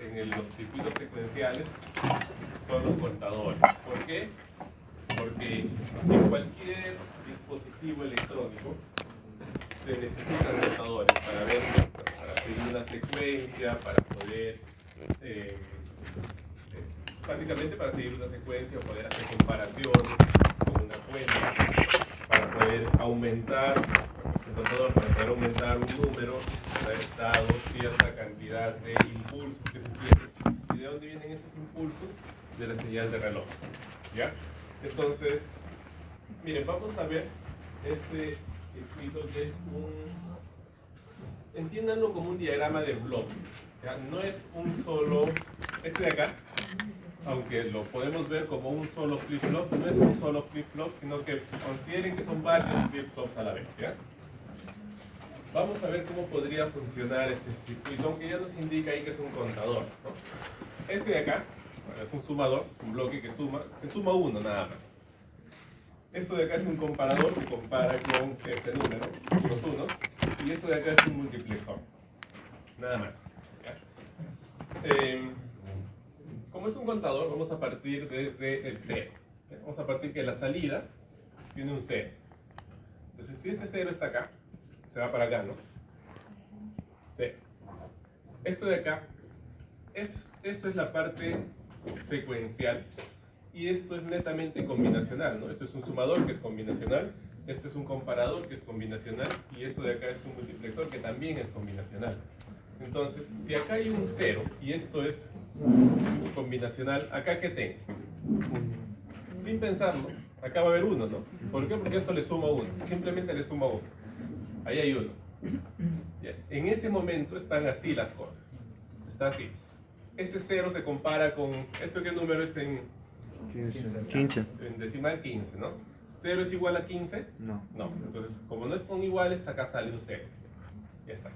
en los circuitos secuenciales son los contadores. ¿Por qué? Porque en cualquier dispositivo electrónico se necesitan contadores para seguir una secuencia, para poder, básicamente para seguir una secuencia o poder hacer comparaciones con una cuenta, para poder aumentar, un contador para poder aumentar un número dado cierta cantidad de impulsos que se tienen. ¿Y de dónde vienen esos impulsos? De la señal de reloj. ¿Ya? Entonces, miren, vamos a ver este circuito que es entiéndanlo como un diagrama de bloques. ¿Ya? No es un solo, este de acá, aunque lo podemos ver como un solo flip-flop, no es un solo flip-flop, sino que consideren que son varios flip-flops a la vez. ¿Ya? Vamos a ver cómo podría funcionar este circuito, aunque ya nos indica ahí que es un contador, ¿no? Este de acá, bueno, es un sumador, es un bloque que suma uno nada más. Esto de acá es un comparador que compara con este número, los unos, y esto de acá es un multiplexor, nada más. ¿Ya? Como es un contador, vamos a partir desde el 0. ¿Ya? Vamos a partir que la salida tiene un 0. Entonces, si este 0 está acá, se va para acá, ¿no? 0. Esto de acá, esto es la parte secuencial. Y esto es netamente combinacional, ¿no? Esto es un sumador que es combinacional, esto es un comparador que es combinacional, y esto de acá es un multiplexor que también es combinacional. Entonces, si acá hay un 0 y esto es combinacional, ¿acá qué tengo? Sin pensarlo, acá va a haber 1, ¿no? ¿Por qué? Porque esto le suma 1, simplemente le suma 1. Ahí hay 1. En ese momento están así las cosas. Está así. Este 0 se compara con... ¿Esto qué número es en...? 15. En decimal 15, ¿no? ¿0 es igual a 15? No. No. Entonces, como no son iguales, acá sale un 0. Ya está.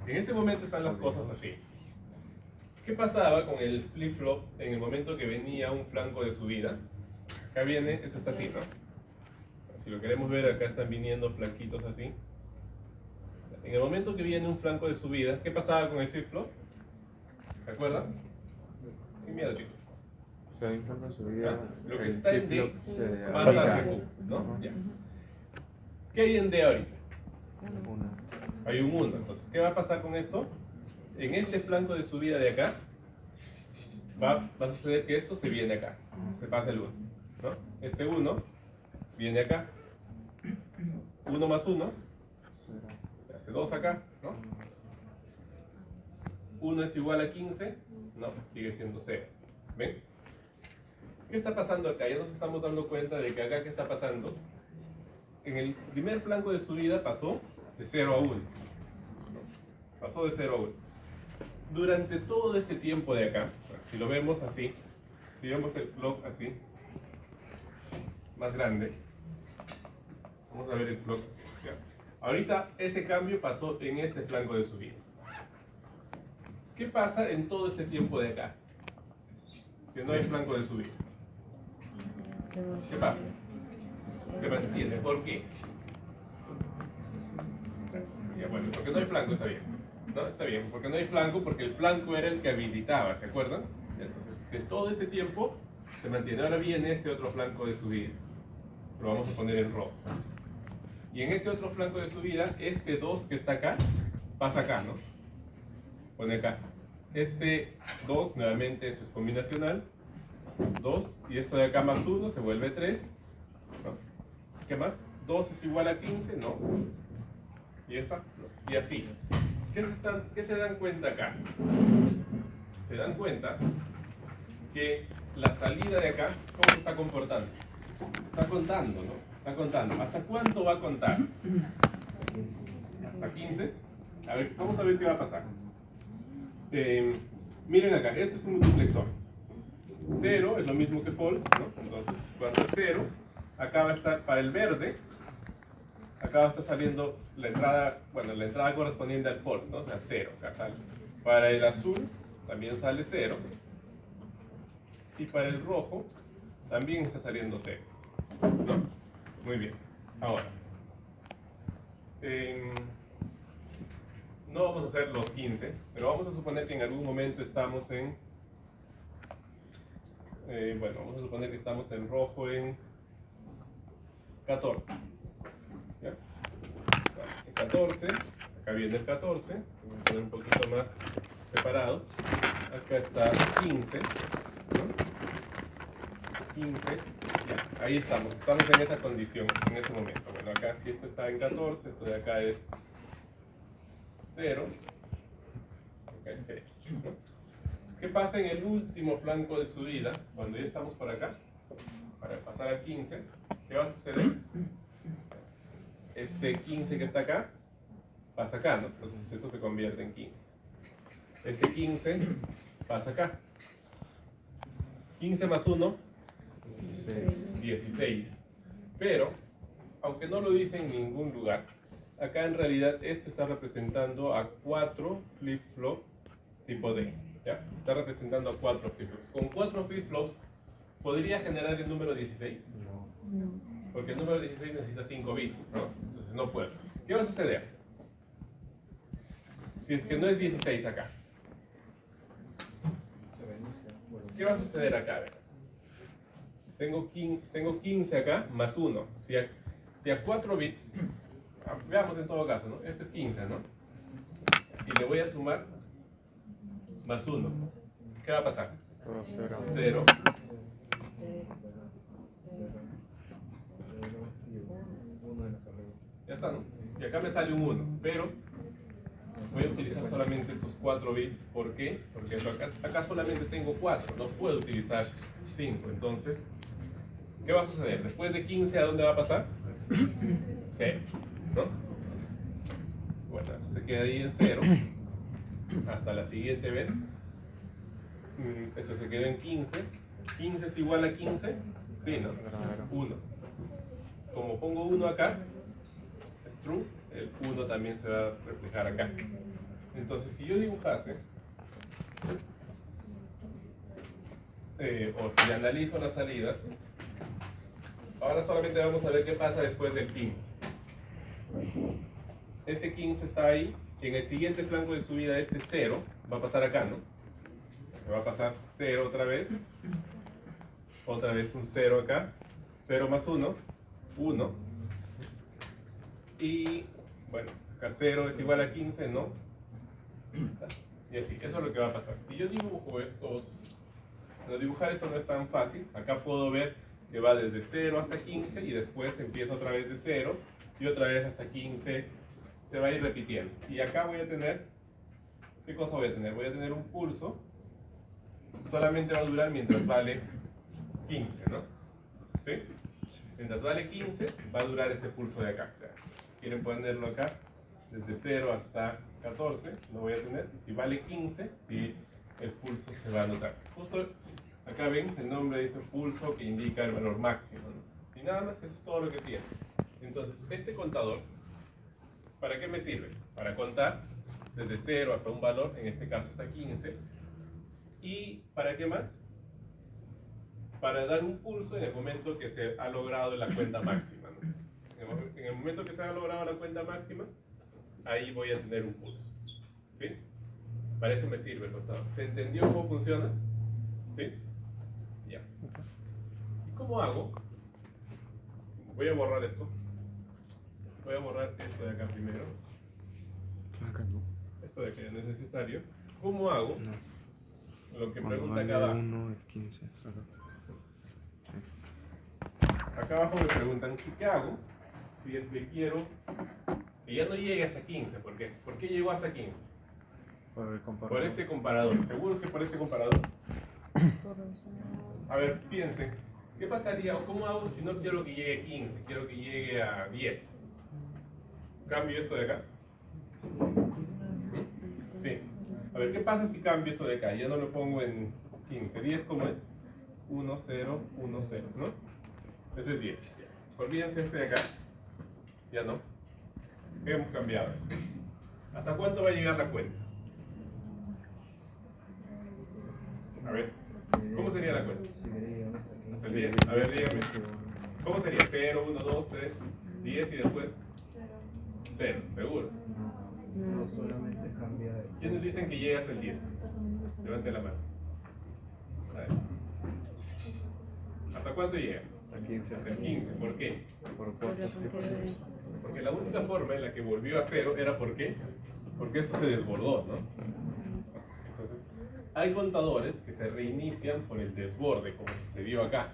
En este momento están las cosas así. ¿Qué pasaba con el flip-flop en el momento que venía un flanco de subida? Acá viene, eso está así, ¿no? Si lo queremos ver, acá están viniendo flanquitos así. En el momento que viene un flanco de subida, ¿qué pasaba con el flip-flop? ¿Se acuerdan? Sin miedo, chicos. O sea, hay un flanco de subida. Lo que está en D flip-flop pasa hacia Q, ¿no? Ya. ¿Qué hay en D ahorita? Hay un 1. Entonces, ¿qué va a pasar con esto? En este flanco de subida de acá, va a suceder que esto se viene acá. Se pasa el 1. ¿No? Este 1 viene acá. 1 más 1, se hace 2 acá, ¿no? 1 es igual a 15, no, sigue siendo 0. ¿Ven? ¿Qué está pasando acá? Ya nos estamos dando cuenta de que acá, ¿qué está pasando? En el primer flanco de subida pasó de 0 a 1. ¿No? Pasó de 0 a 1. Durante todo este tiempo de acá, si lo vemos así, si vemos el clock así, más grande, vamos a ver el clock así. ¿Ya? Ahorita ese cambio pasó en este flanco de subida. ¿Qué pasa en todo este tiempo de acá? Que no hay flanco de subida. ¿Qué pasa? Se mantiene. ¿Por qué? Ya, bueno, porque no hay flanco, está bien. No, está bien, porque no hay flanco, porque el flanco era el que habilitaba, ¿se acuerdan? Entonces, de todo este tiempo se mantiene. Ahora viene este otro flanco de subida. Lo vamos a poner en rojo. Y en ese otro flanco de subida, este 2 que está acá, pasa acá, ¿no? Pone acá. Este 2, nuevamente, esto es combinacional. 2, y esto de acá más 1 se vuelve 3. ¿No? ¿Qué más? 2 es igual a 15, no. Y esta, no. Y así. ¿Qué se dan cuenta acá? Se dan cuenta que la salida de acá, ¿cómo se está comportando? Está contando, ¿no? Está contando. ¿Hasta cuánto va a contar? Hasta 15. A ver, vamos a ver qué va a pasar. Miren acá, esto es un multiplexor. 0 es lo mismo que false, ¿no? Entonces, cuando es 0, acá va a estar para el verde, acá va a estar saliendo la entrada, bueno, la entrada correspondiente al false, ¿no? O sea, 0, acá sale. Para el azul también sale 0. Y para el rojo también está saliendo 0. ¿No? Muy bien. Ahora, no vamos a hacer los 15, pero vamos a suponer que en algún momento estamos en, bueno, vamos a suponer que estamos en rojo en 14. ¿Ya? En 14, acá viene el 14, voy a poner un poquito más separado. Acá está 15, ¿no? 15, ya, ahí estamos en esa condición, en ese momento. Bueno, acá si esto está en 14, esto de acá es 0, acá es 0, ¿no? ¿Qué pasa en el último flanco de subida? Cuando ya estamos por acá, para pasar a 15, ¿qué va a suceder? Este 15 que está acá, pasa acá, ¿no? Entonces esto se convierte en 15. Este 15 pasa acá. 15 más 1, 16. Pero, aunque no lo dice en ningún lugar, acá en realidad esto está representando a 4 flip-flop tipo D. ¿Ya? Está representando a 4 flip-flops. Con 4 flip-flops, ¿podría generar el número 16? No. Porque el número 16 necesita 5 bits, ¿no? Entonces no puedo. ¿Qué va a suceder? Si es que no es 16 acá. ¿Qué va a suceder acá? Tengo 15 acá más 1. Si a 4 bits, veamos en todo caso, ¿no? Esto es 15, ¿no? Y le voy a sumar más 1. ¿Qué va a pasar? 0. Ya está, ¿no? Y acá me sale un 1, pero voy a utilizar solamente estos 4 bits. ¿Por qué? Porque acá solamente tengo 4, no puedo utilizar 5. Entonces, ¿qué va a suceder? Después de 15, ¿a dónde va a pasar? 0, ¿no? Bueno, esto se queda ahí en 0. Hasta la siguiente vez. Eso se quedó en 15. ¿15 es igual a 15? Sí, ¿no? 1. Como pongo 1 acá, es true, el 1 también se va a reflejar acá. Entonces, si yo dibujase, o si analizo las salidas, ahora solamente vamos a ver qué pasa después del 15. Este 15 está ahí, en el siguiente flanco de subida este 0 va a pasar acá, ¿no? Me va a pasar 0 otra vez un 0 acá, 0 más 1, 1, y bueno, acá 0 es igual a 15, ¿no? Está. Y así, eso es lo que va a pasar. Si yo dibujo estos, pero dibujar esto no es tan fácil. Acá puedo ver que va desde 0 hasta 15 y después empieza otra vez de 0 y otra vez hasta 15, se va a ir repitiendo. Y acá voy a tener, ¿qué cosa voy a tener? Voy a tener un pulso, solamente va a durar mientras vale 15, ¿no? ¿Sí? Mientras vale 15, va a durar este pulso de acá. O sea, si quieren ponerlo acá, desde 0 hasta 14, lo voy a tener. Y si vale 15, sí, el pulso se va a notar. Justo acá ven, el nombre dice pulso que indica el valor máximo, ¿no? Y nada más, eso es todo lo que tiene. Entonces, este contador, ¿para qué me sirve? Para contar desde 0 hasta un valor, en este caso hasta 15. ¿Y para qué más? Para dar un pulso en el momento que se ha logrado la cuenta máxima, ¿no? En el momento que se ha logrado la cuenta máxima, ahí voy a tener un pulso. ¿Sí? Para eso me sirve el contador. ¿Se entendió cómo funciona? ¿Sí? Ya. ¿Y cómo hago? Voy a borrar esto. Voy a borrar esto de acá primero. Esto de que no es necesario. ¿Cómo hago? Lo que pregunta acá abajo. 1 es 15. Acá abajo me preguntan, ¿qué hago si es que quiero que ya no llegue hasta 15? ¿Por qué? ¿Por qué llegó hasta 15? Por el comparador. Por este comparador. ¿Seguro que por este comparador? A ver, piensen. ¿Qué pasaría o cómo hago si no quiero que llegue a 15? Quiero que llegue a 10. ¿Cambio esto de acá? Sí. A ver, ¿qué pasa si cambio esto de acá? Ya no lo pongo en 15. 10, ¿cómo es? 1, 0, 1, 0, ¿no? Eso es 10. Olvídense este de acá. Ya no. Hemos cambiado eso. ¿Hasta cuánto va a llegar la cuenta? A ver, ¿cómo sería la cuenta? Hasta el 10. A ver, dígame. ¿Cómo sería? 0, 1, 2, 3, 10 y después 0. ¿Seguros? No, solamente ¿Quiénes dicen que llega hasta el 10? Levanten la mano. A ver. ¿Hasta cuánto llega? A 15. Hasta el 15. ¿Por qué? Por 4. Porque la única forma en la que volvió a 0 era porque esto se desbordó, ¿no? Entonces, hay contadores que se reinician por el desborde, como sucedió acá,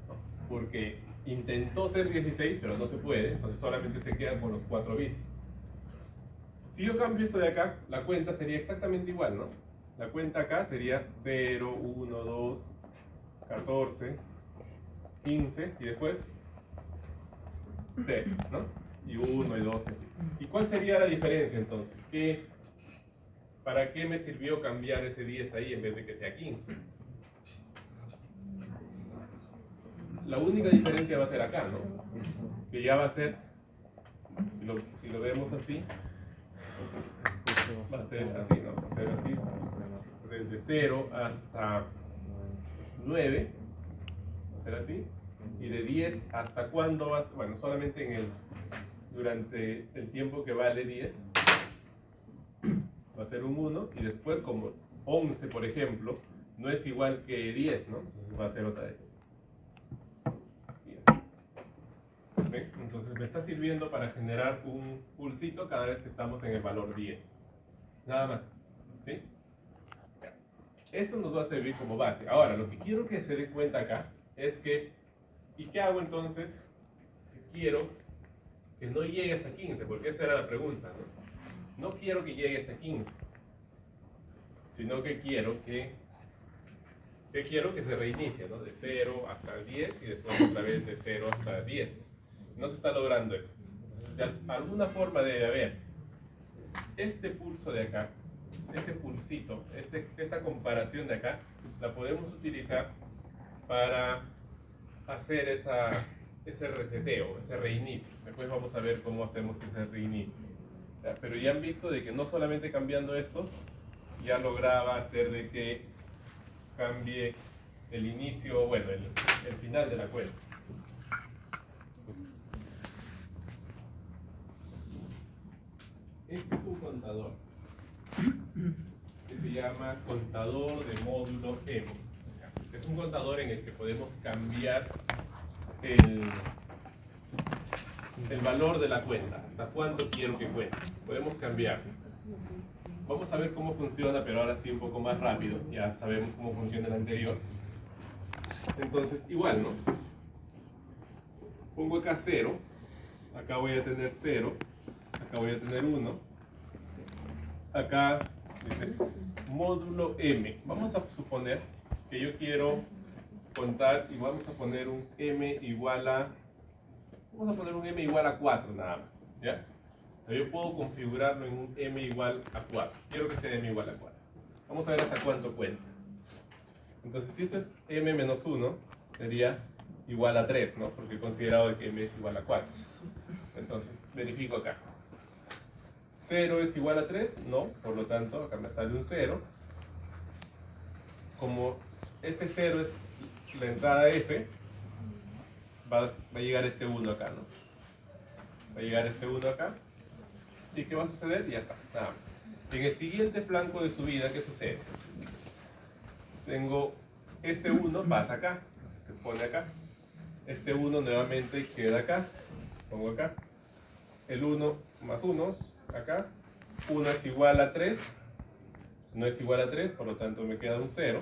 ¿no? Porque intentó ser 16, pero no se puede, entonces solamente se quedan con los 4 bits. Si yo cambio esto de acá, la cuenta sería exactamente igual, ¿no? La cuenta acá sería 0, 1, 2, 14, 15 y después 0, ¿no? Y 1 y 2 y así. ¿Y cuál sería la diferencia entonces? ¿Para qué me sirvió cambiar ese 10 ahí en vez de que sea 15? La única diferencia va a ser acá, ¿no? Que ya va a ser, si lo vemos así, va a ser así, ¿no? Va a ser así, desde 0 hasta 9, va a ser así, y de 10 hasta cuándo vas, bueno, solamente durante el tiempo que vale 10, va a ser un 1, y después como 11, por ejemplo, no es igual que 10, ¿no? Entonces va a ser otra vez así. Así es. ¿Ven? Entonces me está sirviendo para generar un pulsito cada vez que estamos en el valor 10. Nada más. ¿Sí? Esto nos va a servir como base. Ahora, lo que quiero que se dé cuenta acá es que, ¿y qué hago entonces si quiero que no llegue hasta 15? Porque esa era la pregunta, ¿no? No quiero que llegue hasta 15, sino que quiero que se reinicie, ¿no? De 0 hasta 10 y después otra vez de 0 hasta 10. No se está logrando eso. Entonces, de alguna forma debe haber este pulso de acá, este pulsito, esta comparación de acá, la podemos utilizar para hacer ese reseteo, ese reinicio. Después vamos a ver cómo hacemos ese reinicio. Pero ya han visto de que no solamente cambiando esto, ya lograba hacer de que cambie el inicio, bueno, el final de la cuenta. Este es un contador que se llama contador de módulo M. O sea, es un contador en el que podemos cambiar el valor de la cuenta, hasta cuánto quiero que cuente. Podemos cambiar. Vamos a ver cómo funciona, pero ahora sí un poco más rápido. Ya sabemos cómo funciona el anterior. Entonces, igual, ¿no? Pongo acá 0, acá voy a tener 0, acá voy a tener 1, acá dice módulo M. Vamos a suponer que yo quiero contar y vamos a poner un M igual a... Vamos a poner un M igual a 4 nada más, ¿ya? Yo puedo configurarlo en un M igual a 4. Quiero que sea M igual a 4. Vamos a ver hasta cuánto cuenta. Entonces, si esto es M menos 1, sería igual a 3, ¿no? Porque he considerado que M es igual a 4. Entonces, verifico acá. 0 es igual a 3, no, por lo tanto, acá me sale un 0. Como este 0 es la entrada F, va a llegar este 1 acá, ¿no? Va a llegar este 1 acá. ¿Y qué va a suceder? Y ya está, nada más. En el siguiente flanco de subida, ¿qué sucede? Tengo este 1 pasa acá, se pone acá. Este 1 nuevamente queda acá, pongo acá. El 1 más 1 acá. 1 es igual a 3, no es igual a 3, por lo tanto me queda un 0.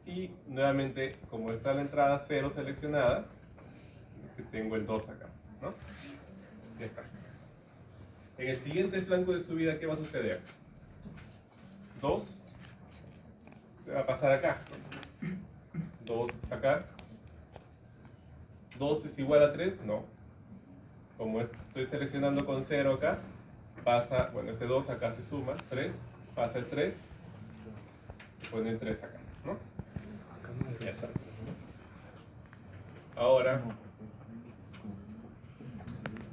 Y nuevamente, como está la entrada 0 seleccionada, tengo el 2 acá, ¿no? Ya está. En el siguiente flanco de subida, ¿qué va a suceder? 2 se va a pasar acá. 2 acá. 2 es igual a 3, no. Como estoy seleccionando con 0 acá, pasa, bueno, este 2 acá se suma, 3, pasa el 3, y pone el 3 acá, ¿no? Ya está. Ahora,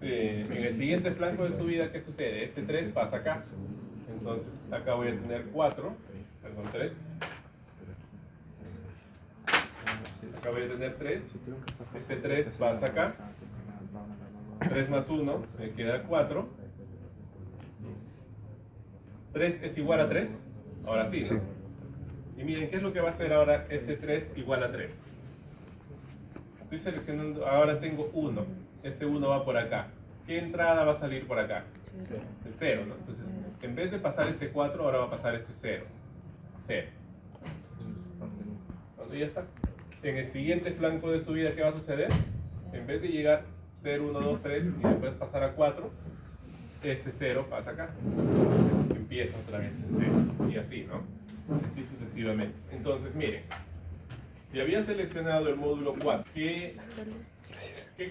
en el siguiente flanco de subida, ¿qué sucede? Este 3 pasa acá. Entonces, acá voy a tener 4, perdón, 3. Acá voy a tener 3. Este 3 pasa acá. 3 más 1, me queda 4. 3 es igual a 3. Ahora sí, ¿no? Sí. Y miren, ¿qué es lo que va a hacer ahora este 3 igual a 3? Estoy seleccionando, ahora tengo 1. Este 1 va por acá. ¿Qué entrada va a salir por acá? El 0, ¿no? Entonces, en vez de pasar este 4, ahora va a pasar este 0. 0. Cuando ya está. En el siguiente flanco de subida, ¿qué va a suceder? En vez de llegar 0, 1, 2, 3 y después pasar a 4, este 0 pasa acá. Empieza otra vez en 0. Y así, ¿no? Así sucesivamente. Entonces, miren. Si había seleccionado el módulo 4, ¿qué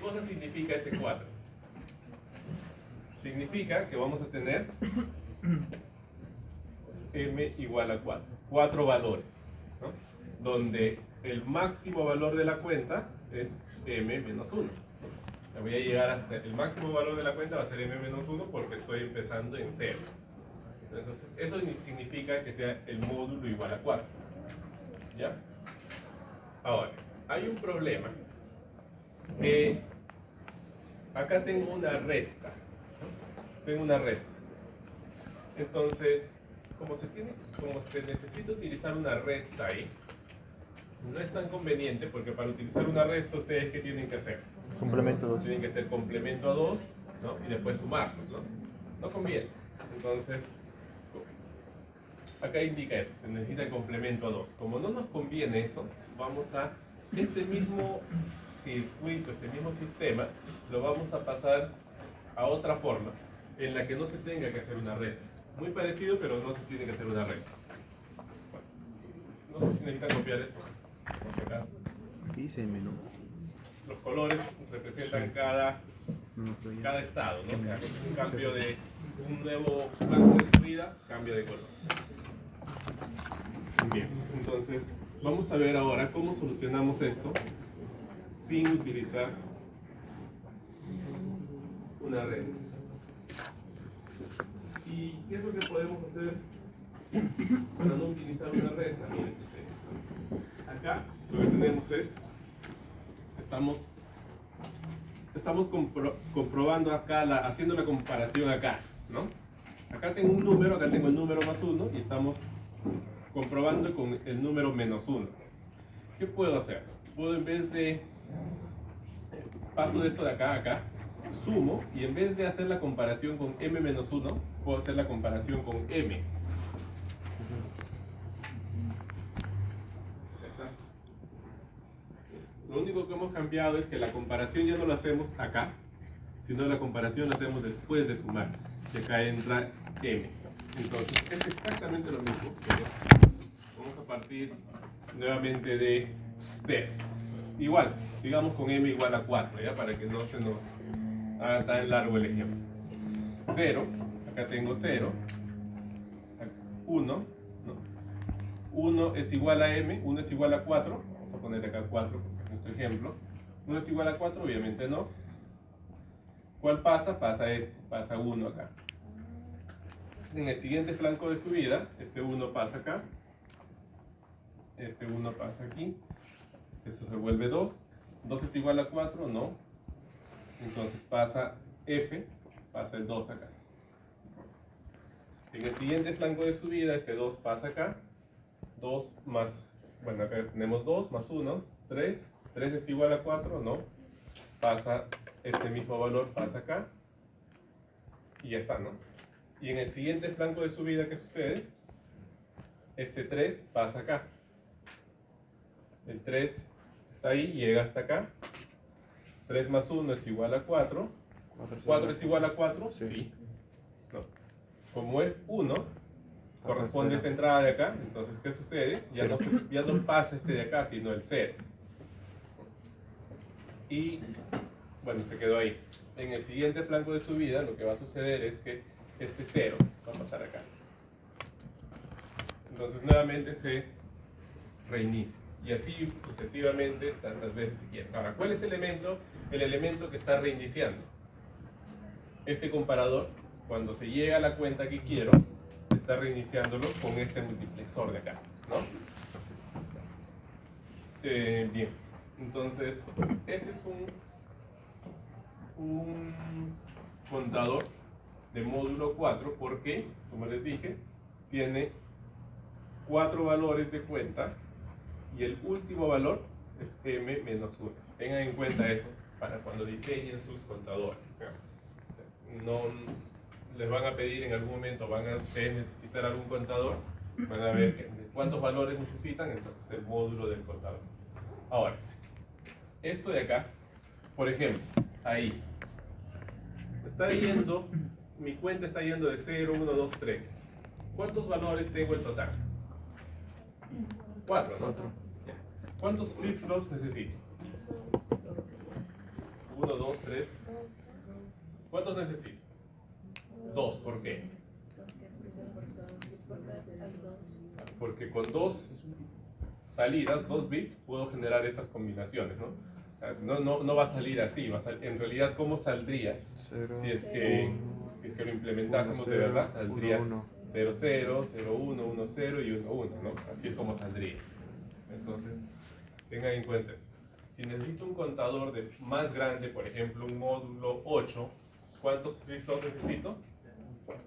cosa significa ese 4? Significa que vamos a tener m igual a 4. 4 valores, ¿no? Donde el máximo valor de la cuenta es m menos 1. Voy a llegar hasta el máximo valor de la cuenta, va a ser m menos 1 porque estoy empezando en 0. Entonces, eso significa que sea el módulo igual a 4. ¿Ya? Ahora, hay un problema que acá tengo una resta, ¿no? Tengo una resta. Entonces, como se necesita utilizar una resta ahí, no es tan conveniente porque para utilizar una resta, ¿ustedes qué tienen que hacer? Complemento 2. Tienen que hacer complemento a 2, ¿no? Y después sumarlos, ¿no? No conviene. Entonces, acá indica eso, se necesita el complemento a 2. Como no nos conviene eso, vamos a este mismo circuito, este mismo sistema, lo vamos a pasar a otra forma en la que no se tenga que hacer una resta. Muy parecido, pero no se tiene que hacer una resta. Bueno, no sé si necesitan copiar esto, por si acaso. Aquí dice el menú. Los colores representan cada estado, ¿no? O sea, un cambio de un nuevo flanco de subida, cambia de color. Bien, entonces vamos a ver ahora cómo solucionamos esto sin utilizar una resta. ¿Y qué es lo que podemos hacer para no utilizar una resta? Miren, acá lo que tenemos es, estamos comprobando acá, haciendo la comparación acá, ¿no? Acá tengo un número, acá tengo el número más 1 y estamos comprobando con el número menos 1. ¿Qué puedo hacer? Puedo, en vez de paso de esto de acá a acá, sumo, y en vez de hacer la comparación con m menos 1, puedo hacer la comparación con m. Ya está. Lo único que hemos cambiado es que la comparación ya no la hacemos acá, sino la comparación la hacemos después de sumar, que acá entra m. Entonces es exactamente lo mismo, pero vamos a partir nuevamente de 0. Igual, sigamos con m igual a 4, ¿ya? Para que no se nos haga tan largo el ejemplo. 0, acá tengo 0, 1, ¿no? 1 es igual a m, 1 es igual a 4, vamos a poner acá 4 porque es nuestro ejemplo. 1 es igual a 4, obviamente no. ¿Cuál pasa? Pasa esto, pasa 1 acá. En el siguiente flanco de subida, este 1 pasa acá, este 1 pasa aquí, esto se vuelve 2, 2 es igual a 4, no, entonces pasa f, pasa el 2 acá. En el siguiente flanco de subida, este 2 pasa acá, 2 más, bueno, acá tenemos 2 más 1, 3, 3 es igual a 4, no, pasa este mismo valor, pasa acá, y ya está, ¿no? Y en el siguiente flanco de subida, ¿qué sucede? Este 3 pasa acá. El 3 está ahí, llega hasta acá. 3 más 1 es igual a 4. ¿4 es igual a 4? Sí. No. Como es 1, corresponde a esta entrada de acá. Entonces, ¿qué sucede? Ya no pasa este de acá, sino el 0. Y, bueno, se quedó ahí. En el siguiente flanco de subida, lo que va a suceder es que este 0 va a pasar acá. Entonces nuevamente se reinicia. Y así sucesivamente, tantas veces si quieren. Ahora, ¿cuál es el elemento? El elemento que está reiniciando. Este comparador, cuando se llega a la cuenta que quiero, está reiniciándolo con este multiplexor de acá, ¿no? Bien, entonces, este es un contador de módulo 4 porque, como les dije, tiene 4 valores de cuenta y el último valor es m menos 1. Tengan en cuenta eso para cuando diseñen sus contadores. O sea, no les van a pedir en algún momento, van a ustedes necesitar algún contador, van a ver cuántos valores necesitan, entonces el módulo del contador. Ahora, esto de acá, por ejemplo, ahí, está yendo, mi cuenta está yendo de 0, 1, 2, 3. ¿Cuántos valores tengo en total? 4, ¿no? Ya. ¿Cuántos flip-flops necesito? 1, 2, 3. ¿Cuántos necesito? 2, ¿por qué? Porque con 2 salidas, 2 bits, puedo generar estas combinaciones, ¿no? No va a salir así, va a en realidad, ¿cómo saldría? Si es que lo implementásemos de verdad, saldría 0, 0, 0, 1, 1, 0 y 1, 1, ¿no? Así es como saldría. Entonces, tengan en cuenta eso. Si necesito un contador más grande, por ejemplo, un módulo 8, ¿cuántos flip-flops necesito?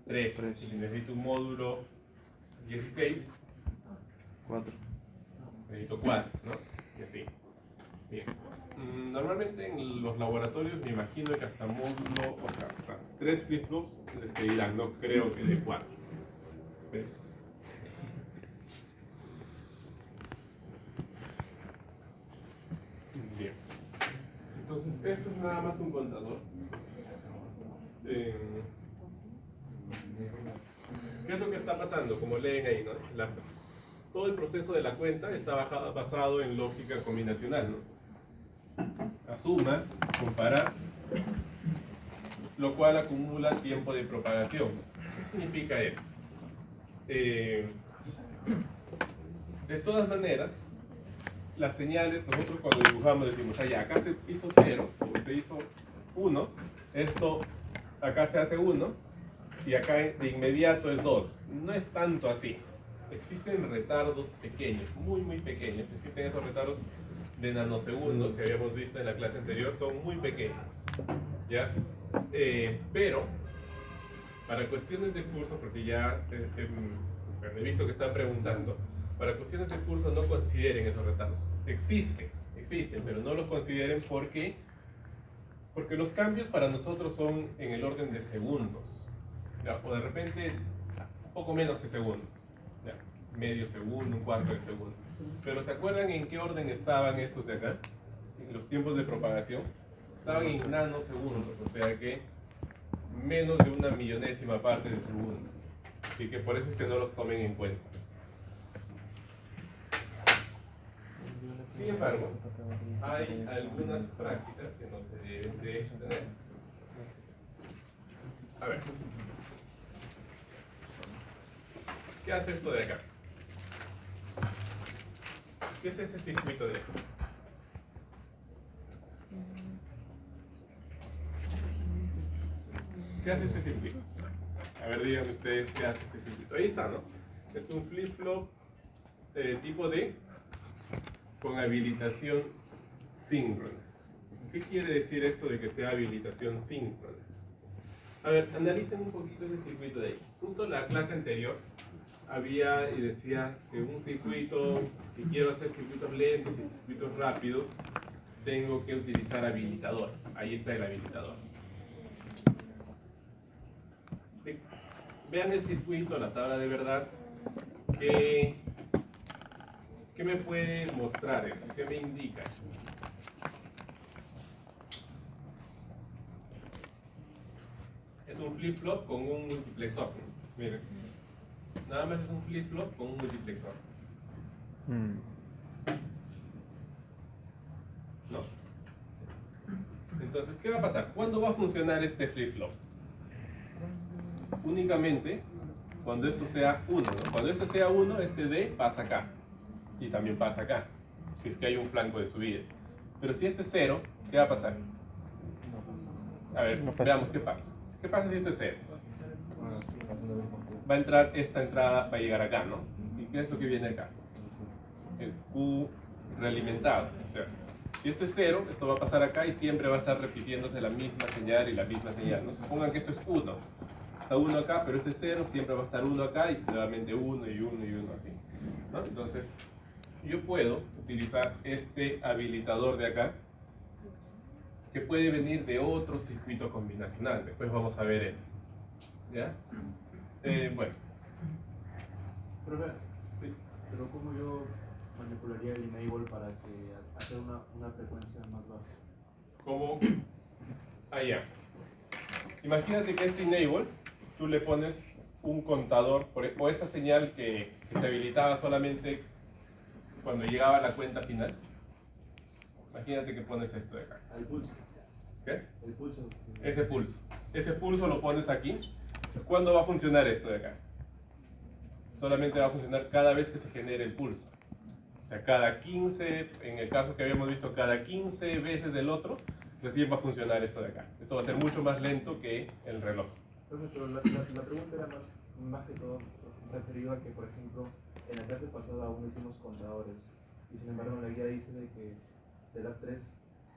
3. Y si necesito un módulo 16, 4. necesito 4, ¿no? Y así. Bien. Normalmente en los laboratorios me imagino que hasta módulo, o sea, hasta 3 flip-flops les pedirán, no creo que de 4. Esperen. Bien. Entonces, eso es nada más un contador. ¿Qué es lo que está pasando? Como leen ahí, ¿no? Todo el proceso de la cuenta está basado en lógica combinacional, ¿no? A suma, comparar, lo cual acumula tiempo de propagación. ¿Qué significa eso? De todas maneras, las señales, nosotros cuando dibujamos decimos, acá se hizo 0, o se hizo 1, esto acá se hace 1, y acá de inmediato es 2. No es tanto así. Existen retardos pequeños, muy muy pequeños. Existen esos retardos de nanosegundos que habíamos visto en la clase anterior, son muy pequeños, ¿ya? Pero, para cuestiones de curso, porque ya he visto que están preguntando, para cuestiones de curso no consideren esos retardos. Existen, pero no los consideren porque los cambios para nosotros son en el orden de segundos, ¿ya? O de repente un poco menos que segundo, ¿ya? Medio segundo, un cuarto de segundo. Pero ¿se acuerdan en qué orden estaban estos de acá? En los tiempos de propagación. Estaban en nanosegundos, o sea que menos de una millonésima parte de segundo. Así que por eso es que no los tomen en cuenta. Sin embargo, hay algunas prácticas que no se deben de tener. A ver. ¿Qué hace esto de acá? ¿Qué es ese circuito de acá? ¿Qué hace este circuito? A ver, díganme ustedes qué hace este circuito. Ahí está, ¿no? Es un flip-flop tipo D con habilitación síncrona. ¿Qué quiere decir esto de que sea habilitación síncrona? A ver, analicen un poquito ese circuito de ahí. Justo en la clase anterior había y decía que un circuito, si quiero hacer circuitos lentos y circuitos rápidos, tengo que utilizar habilitadores. Ahí está el habilitador. Vean el circuito, la tabla de verdad. ¿Qué me puede mostrar eso? ¿Qué me indica eso? Es un flip-flop con un multiplexor. Miren. Nada más es un flip-flop con un multiplexor. ¿No? Entonces, ¿qué va a pasar? ¿Cuándo va a funcionar este flip-flop? Únicamente cuando esto sea 1, ¿no? Cuando esto sea 1, este D pasa acá. Y también pasa acá, si es que hay un flanco de subida. Pero si esto es 0, ¿qué va a pasar? A ver, veamos qué pasa. ¿Qué pasa si esto es 0? Va a entrar, esta entrada va a llegar acá, ¿no? ¿Y qué es lo que viene acá? El Q realimentado. O sea, si esto es 0, esto va a pasar acá y siempre va a estar repitiéndose la misma señal y la misma señal, ¿no? Supongan que esto es 1. hasta 1 acá, pero este 0 siempre va a estar 1 acá y nuevamente 1 y 1 y 1 así, ¿no? Entonces, yo puedo utilizar este habilitador de acá, que puede venir de otro circuito combinacional. Después vamos a ver eso. ¿Ya? Bueno. Profe, Sí. pero ¿cómo yo manipularía el enable para que hacer una frecuencia más baja? Como allá. Imagínate que este enable, tú le pones un contador, o esta señal que se habilitaba solamente cuando llegaba a la cuenta final. Imagínate que pones esto de acá. El pulso. ¿Qué? El pulso. Ese pulso. Ese pulso lo pones aquí. ¿Cuándo va a funcionar esto de acá? Solamente va a funcionar cada vez que se genere el pulso. O sea, cada 15, en el caso que habíamos visto, cada 15 veces del otro, recién va a funcionar esto de acá. Esto va a ser mucho más lento que el reloj. Profe, pero la pregunta era más que todo referido a que, por ejemplo, en la clase pasada aún hicimos contadores. Y sin embargo, la guía dice de que se da 3,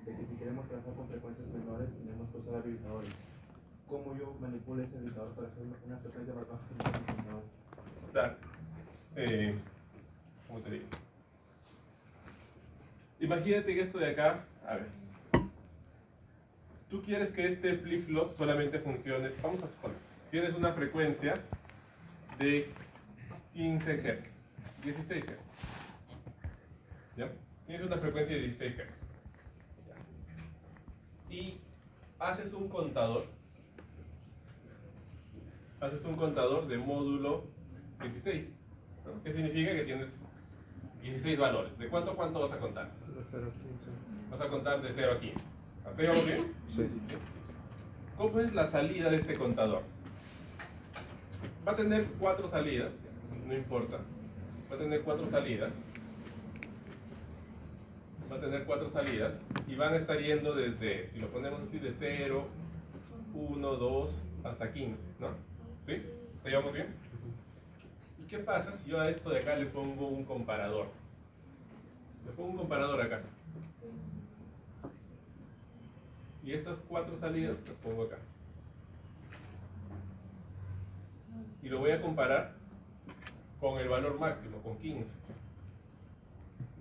de que si queremos trabajar con frecuencias menores, tenemos que usar habilitadores. ¿Cómo yo manipulo ese habilitador para hacer una frecuencia más baja que un contador? Claro. ¿Cómo te digo? Imagínate que esto de acá, a ver. Tú quieres que este flip-flop solamente funcione, vamos a suponer, tienes una frecuencia de 15 Hz, 16 Hz. ¿Ya? Tienes una frecuencia de 16 Hz. ¿Ya? Y haces un contador de módulo 16. ¿No? ¿Qué significa? Que tienes 16 valores. ¿De cuánto a cuánto vas a contar? De 0 a 15. Vas a contar de 0 a 15. ¿Hasta ahí vamos bien? Sí. ¿Sí? ¿Cómo es la salida de este contador? Va a tener 4 salidas, no importa. Va a tener 4 salidas. Va a tener 4 salidas y van a estar yendo desde, si lo ponemos así, de 0, 1, 2 hasta 15, ¿no? ¿Sí? ¿Hasta ahí vamos bien? ¿Y qué pasa si yo a esto de acá le pongo un comparador? Le pongo un comparador acá. Y estas 4 salidas las pongo acá. Y lo voy a comparar con el valor máximo, con 15.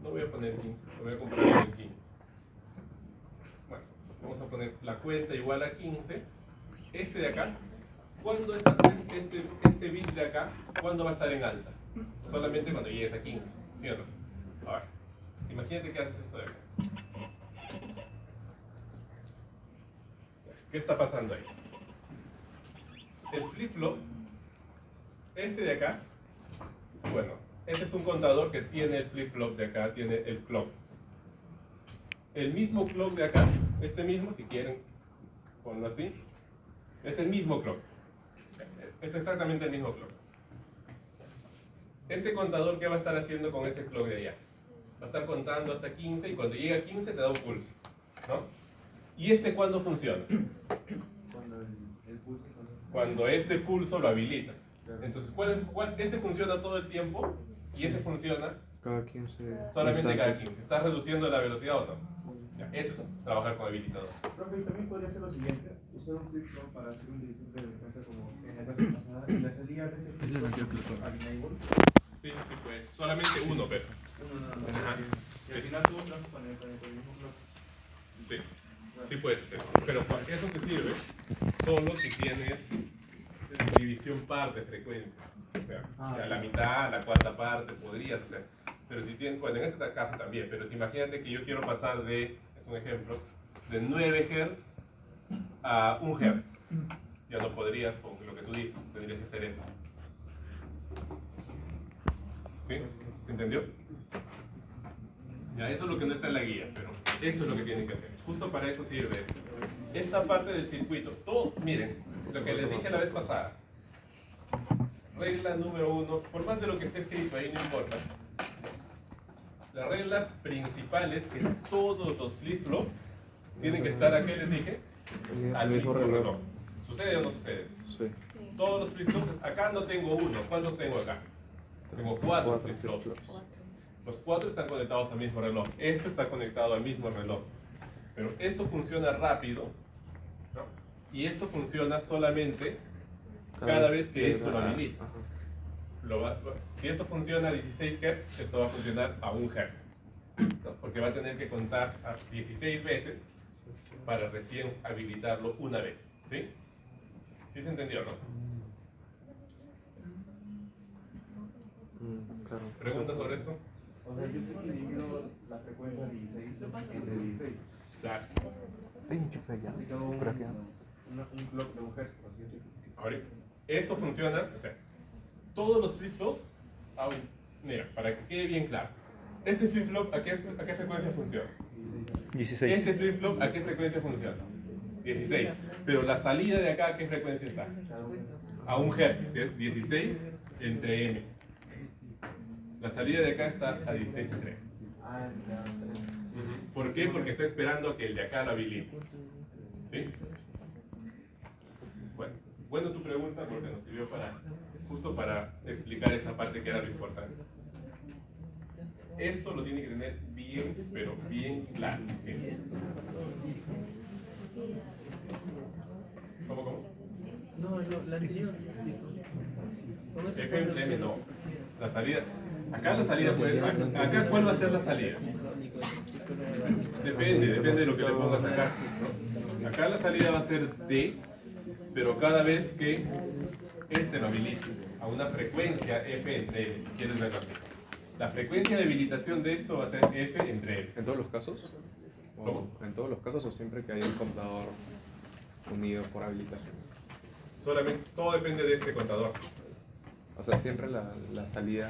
No voy a poner 15, lo voy a comparar con el 15. Bueno, vamos a poner la cuenta igual a 15. Este de acá, ¿cuándo está este bit de acá, cuándo va a estar en alta? Solamente cuando llegues a 15, ¿sí o no? Ahora, imagínate que haces esto de acá. ¿Qué está pasando ahí? El flip-flop, este de acá, bueno, este es un contador que tiene el flip-flop de acá, tiene el clock. El mismo clock de acá, este mismo, si quieren, ponlo así, es el mismo clock. Es exactamente el mismo clock. Este contador, ¿qué va a estar haciendo con ese clock de allá? Va a estar contando hasta 15 y cuando llega a 15 te da un pulso, ¿no? ¿Y este cuándo funciona? Cuando el pulso. Cuando este pulso lo habilita. Entonces, este funciona todo el tiempo y ese funciona Cada 15 solamente cada instantes. 15. ¿Estás reduciendo la velocidad o no? Ya, eso es trabajar con habilitador. Profe, y también podría ser lo siguiente: usar un flip-flop para hacer un divisor de frecuencia como en la clase pasada y la salida de ese flip-flop al enable. Sí, sí, pues solamente uno, pero. No. Ajá. Y al Sí. final tú trabajas con el mismo bloque. Sí, sí puedes hacer. Pero eso te sirve solo si tienes división par de frecuencia. O sea, la mitad, la cuarta parte podrías hacer. Pero si tienes, bueno, en este caso también, pero si imagínate que yo quiero pasar de, es un ejemplo, de 9 Hz a 1 Hz. Ya no podrías, con lo que tú dices, tendrías que hacer esto. ¿Sí? ¿Se entendió? Ya, eso es lo que no está en la guía, pero esto es lo que tienen que hacer. Justo para eso sirve esto. Esta parte del circuito, todo, miren, lo que les dije la vez pasada. Regla número 1, por más de lo que esté escrito ahí, no importa. La regla principal es que todos los flip-flops tienen que estar, ¿a qué les dije? Al mismo reloj. ¿Sucede o no sucede? Sí. Todos los flip-flops, acá no tengo uno, ¿cuántos tengo acá? Tengo 4 flip-flops. Los 4 están conectados al mismo reloj. Esto está conectado al mismo reloj. Pero esto funciona rápido, ¿no? Y esto funciona solamente cada vez que esto lo da- habilita. ajá. Si esto funciona a 16 Hz, esto va a funcionar a 1 Hz, ¿no? Porque va a tener que contar a 16 veces para recién habilitarlo una vez, ¿sí? ¿Sí se entendió, no? Claro. ¿Preguntas sobre esto? O sea, yo divido la frecuencia 16 entre 16. Claro. Hay un enchufe allá. Y tengo Por aquí. un clock de un hertz, por así decirlo. Ahora, esto funciona, o sea, todos los flip-flop, mira, para que quede bien claro, este flip-flop, ¿a qué frecuencia funciona? 16. Este flip-flop, ¿a qué frecuencia funciona? 16. Pero la salida de acá, ¿a qué frecuencia está? A 1 Hz, que es 16 entre M. La salida de acá está a 16 entre M. Ah, ya, ¿Por qué? Porque está esperando a que el de acá lo habilite. ¿Sí? Bueno, tu pregunta porque nos sirvió justo para explicar esta parte que era lo importante. Esto lo tiene que tener bien, pero bien claro. ¿Sí? ¿Cómo? No, la anterior. F entre M no. La salida. Acá la salida puede. Acá, ¿cuál va a ser la salida? Depende de lo que le pongas acá. Acá la salida va a ser D, pero cada vez que este lo habilite a una frecuencia F entre M, si quieres verlo así. La frecuencia de habilitación de esto va a ser F entre M. ¿En todos los casos? ¿Cómo? ¿En todos los casos o siempre que haya un contador unido por habilitación? Solamente, todo depende de este contador. O sea, siempre la salida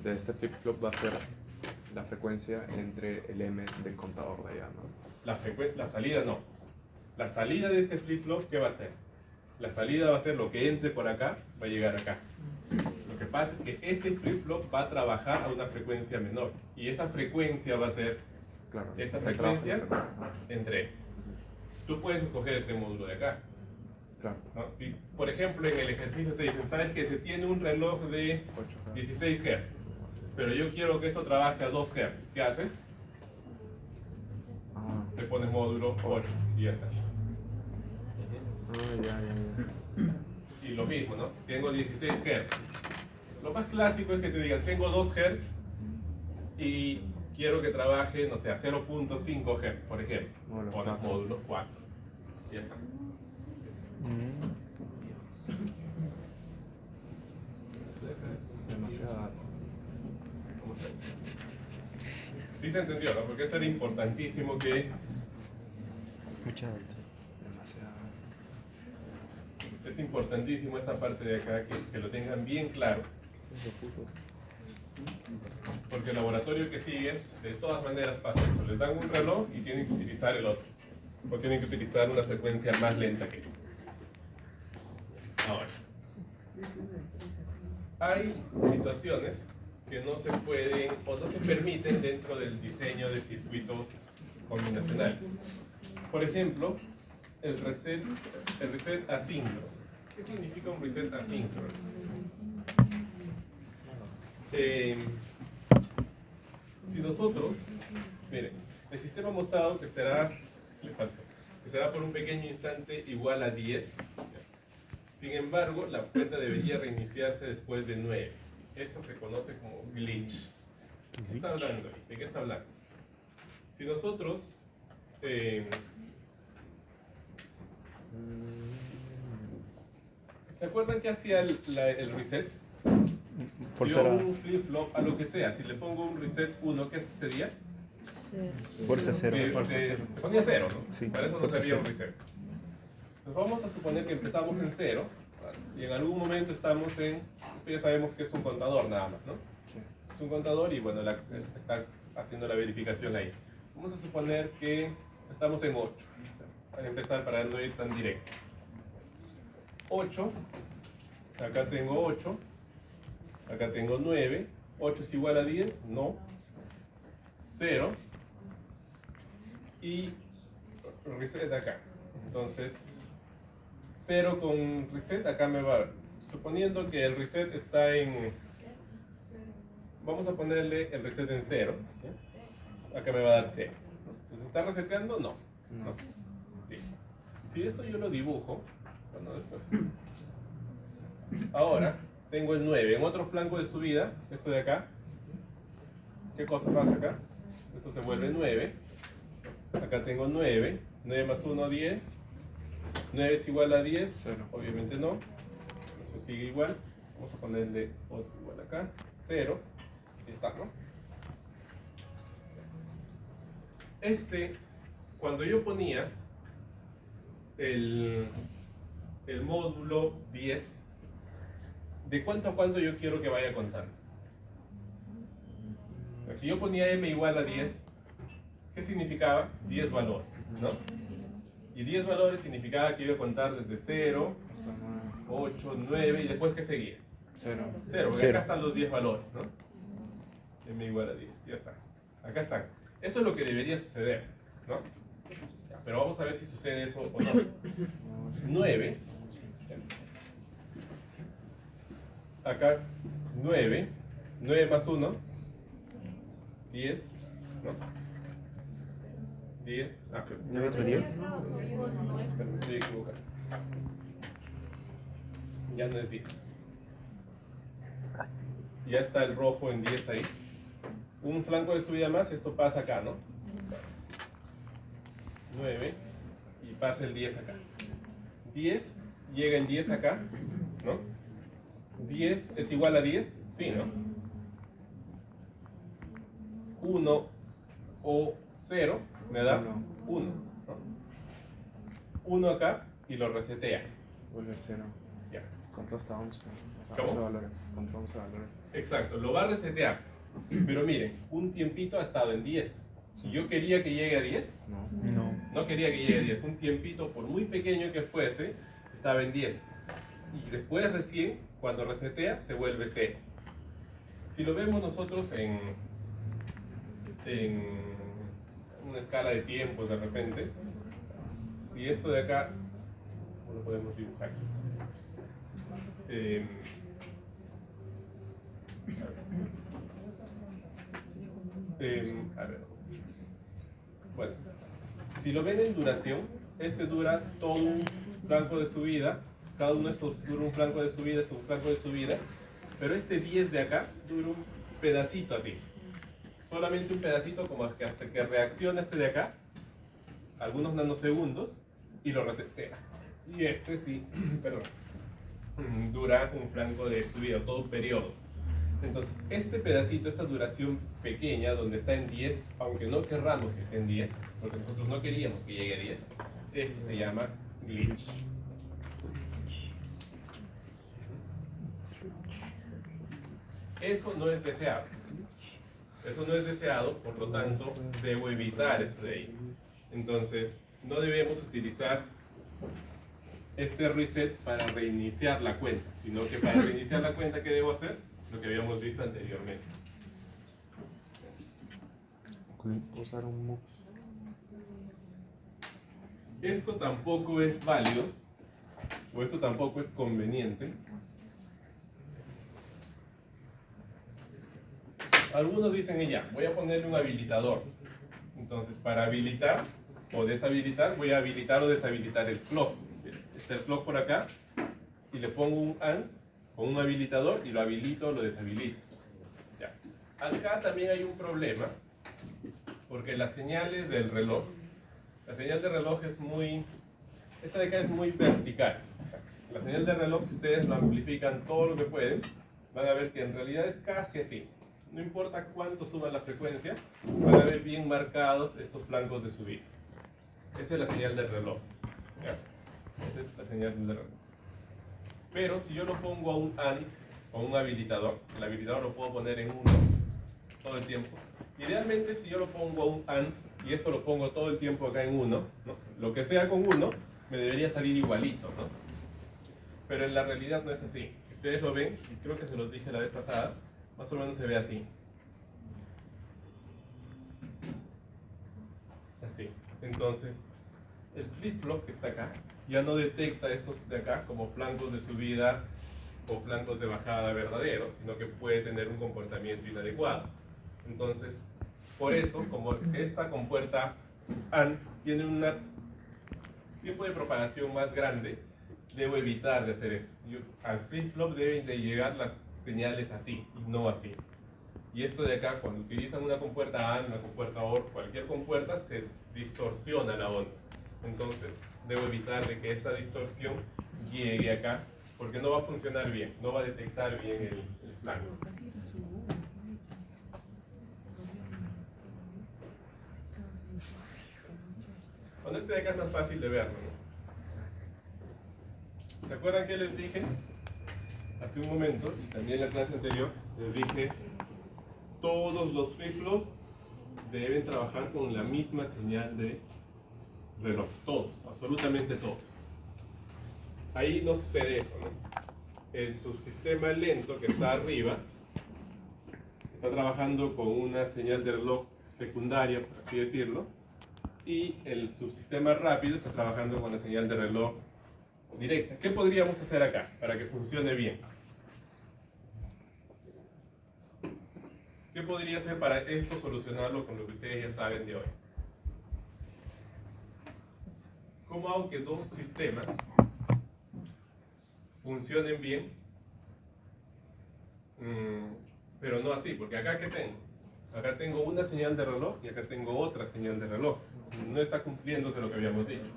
de este flip-flop va a ser la frecuencia entre el M del contador de allá, ¿no? La salida no. La salida de este flip-flop, ¿qué va a ser? La salida va a ser lo que entre por acá, va a llegar acá. Lo que pasa es que este flip-flop va a trabajar a una frecuencia menor. Y esa frecuencia va a ser Claro. esta el frecuencia trabajo, entre esto. Tú puedes escoger este módulo de acá. Claro. ¿No? Si, por ejemplo, en el ejercicio te dicen, ¿sabes que se tiene un reloj de 16 Hz? Pero yo quiero que esto trabaje a 2 Hz. ¿Qué haces? Ah, Le pones módulo 8 y ya está. ya. Y lo mismo, ¿no? Tengo 16 Hz. Lo más clásico es que te digan, tengo 2 Hz y quiero que trabaje, no sé, a 0.5 Hz, por ejemplo. Módulo Pones 4. módulo 4. Y ya está. Demasiado. ¿Cómo se dice? Sí se entendió, ¿no? Porque eso era importantísimo que Mucha alta. Demasiado. es importantísimo esta parte de acá que lo tengan bien claro. Porque el laboratorio que sigue, de todas maneras pasa eso. Les dan un reloj y tienen que utilizar el otro. O tienen que utilizar una frecuencia más lenta que eso. Ahora, hay situaciones que no se pueden o no se permiten dentro del diseño de circuitos combinacionales. Por ejemplo, el reset asíncrono. ¿Qué significa un reset asíncrono? Si nosotros, miren, el sistema ha mostrado que será, que será por un pequeño instante igual a 10. Sin embargo, la cuenta debería reiniciarse después de 9. Esto se conoce como glitch. ¿De qué está hablando? ¿De qué está hablando? Si nosotros ¿se acuerdan qué hacía el reset? Si yo Forzar a un flip-flop a lo que sea, si le pongo un reset 1, ¿qué sucedía? fuerza cero. Se ponía 0, ¿no? Sí, Para eso no fuerza servía un cero. reset. Pues vamos a suponer que empezamos en 0 y en algún momento estamos en, esto ya sabemos que es un contador nada más, ¿no? Sí. Es un contador y bueno, está haciendo la verificación ahí. Vamos a suponer que estamos en 8, para empezar, para no ir tan directo. 8, acá tengo 8, acá tengo 9, 8 es igual a 10, no, 0, y reset acá. Entonces, 0 con reset, acá me va, suponiendo que el reset está en, vamos a ponerle el reset en 0, acá me va a dar 0. Entonces, ¿está reseteando? No. No. Listo. Si esto yo lo dibujo, Bueno, después. Ahora, tengo el 9. En otro flanco de subida, esto de acá, ¿qué cosa pasa acá? Esto se vuelve 9. Acá tengo 9. 9 más 1, 10. 9 es igual a 10. Cero. Obviamente no. Eso sigue igual. Vamos a ponerle otro igual acá. 0. Y está, ¿no? Cuando yo ponía el módulo 10, ¿de cuánto a cuánto yo quiero que vaya contando? Si yo ponía m igual a 10, ¿qué significaba? 10 valores, ¿no? Y 10 valores significaba que iba a contar desde 0, Hasta 9. 8, 9 y después ¿qué seguía? 0. 0, porque Cero. acá están los 10 valores, ¿no? M igual a 10, ya está. Acá están. Eso es lo que debería suceder, ¿no? Ya, pero vamos a ver si sucede eso o no. 9. Acá 9. 9 más 1. 10. ¿No? 10. Ah, ¿No hay otro 10? espera, me estoy equivocado. Ya no es 10. Ya está el rojo en 10 ahí. Un flanco de subida más, esto pasa acá, ¿no? 9 y pasa el 10 acá. 10 llega en 10 acá, ¿no? 10 es igual a 10, sí, ¿no? 1 o 0 me da 1, ¿no? 1 acá y lo resetea. Vuelve 0. Ya. Contó hasta 11. O sea, ¿Cómo? 11 valores. Contó 11 valores. Exacto, lo va a resetear. Pero miren, un tiempito ha estado en 10. Si yo quería que llegue a 10, No. No. no quería que llegue a 10. Un tiempito, por muy pequeño que fuese, estaba en 10. Y después recién, cuando resetea, se vuelve 0. Si lo vemos nosotros en una escala de tiempos de repente, si esto de acá, ¿cómo lo podemos dibujar esto? A ver. Bueno, si lo ven en duración, este dura todo un flanco de subida, cada uno de estos dura un flanco de subida, es un flanco de subida, pero este 10 de acá dura un pedacito así, solamente un pedacito, como que hasta que reacciona este de acá, algunos nanosegundos, y lo resetea. Y este sí, perdón, dura un flanco de subida, todo un periodo. Entonces, este pedacito, esta duración pequeña, donde está en 10, aunque no querramos que esté en 10, porque nosotros no queríamos que llegue a 10, esto se llama glitch. Eso no es deseado. Eso no es deseado, por lo tanto, debo evitar eso de ahí. Entonces, no debemos utilizar este reset para reiniciar la cuenta, sino que para reiniciar la cuenta, ¿qué debo hacer? Lo que habíamos visto anteriormente. Usar un MUX. Esto tampoco es válido, o esto tampoco es conveniente. Algunos dicen, ya, voy a ponerle un habilitador. Entonces, para habilitar o deshabilitar, voy a habilitar o deshabilitar el clock. Está el clock por acá, y le pongo un AND con un habilitador y lo habilito o lo deshabilito. Ya. Acá también hay un problema, porque las señales del reloj, la señal del reloj es muy, esta de acá es muy vertical. O sea, la señal del reloj, si ustedes lo amplifican todo lo que pueden, van a ver que en realidad es casi así. No importa cuánto suba la frecuencia, van a ver bien marcados estos flancos de subida. Esa es la señal del reloj. ¿Ya? Esa es la señal del reloj. Pero si yo lo pongo a un AND o un habilitador, el habilitador lo puedo poner en 1 todo el tiempo. Idealmente, si yo lo pongo a un AND y esto lo pongo todo el tiempo acá en 1, ¿no? Lo que sea con 1 me debería salir igualito, ¿no? Pero en la realidad no es así. Si ustedes lo ven, y creo que se los dije la vez pasada, más o menos se ve así. Así. Entonces, el flip-flop que está acá ya no detecta estos de acá como flancos de subida o flancos de bajada verdaderos, sino que puede tener un comportamiento inadecuado. Entonces, por eso, como esta compuerta AND tiene un tiempo de propagación más grande, debo evitar de hacer esto. Al flip-flop deben de llegar las señales así y no así. Y esto de acá, cuando utilizan una compuerta AND, una compuerta OR, cualquier compuerta, se distorsiona la onda. Entonces, debo evitar de que esa distorsión llegue acá, porque no va a funcionar bien, no va a detectar bien el flanco. Bueno, este de acá es más fácil de verlo, ¿no? ¿Se acuerdan que les dije hace un momento, y también en la clase anterior, les dije todos los flip-flops deben trabajar con la misma señal de reloj? Todos, absolutamente todos. Ahí no sucede eso, ¿no? El subsistema lento que está arriba está trabajando con una señal de reloj secundaria, por así decirlo, y el subsistema rápido está trabajando con la señal de reloj directa. ¿Qué podríamos hacer acá para que funcione bien? ¿Qué podría hacer para esto solucionarlo con lo que ustedes ya saben de hoy? ¿Cómo hago que dos sistemas funcionen bien? Pero no así, porque acá ¿qué tengo? Acá tengo una señal de reloj y acá tengo otra señal de reloj. No está cumpliéndose lo que habíamos dicho.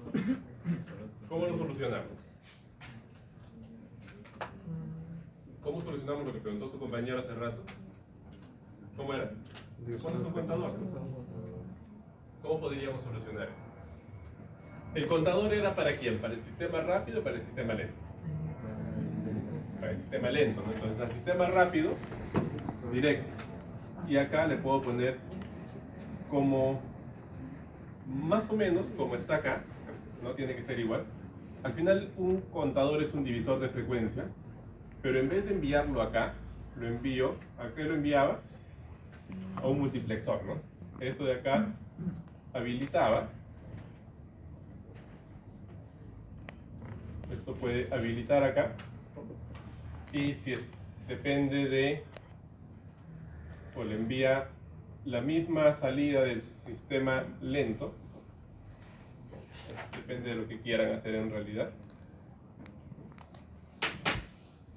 ¿Cómo lo solucionamos? ¿Cómo solucionamos lo que preguntó su compañero hace rato? ¿Cómo era? Pones un contador. ¿Cómo podríamos solucionar esto? ¿El contador era para quién? ¿Para el sistema rápido o para el sistema lento? Para el sistema lento, ¿no? Entonces al sistema rápido, directo. Y acá le puedo poner como, más o menos como está acá, no tiene que ser igual. Al final un contador es un divisor de frecuencia, pero en vez de enviarlo acá, lo envío, ¿a qué lo enviaba? A un multiplexor, ¿no? Esto de acá habilitaba, esto puede habilitar acá, y si es, depende de, o le envía la misma salida del sistema lento, depende de lo que quieran hacer en realidad.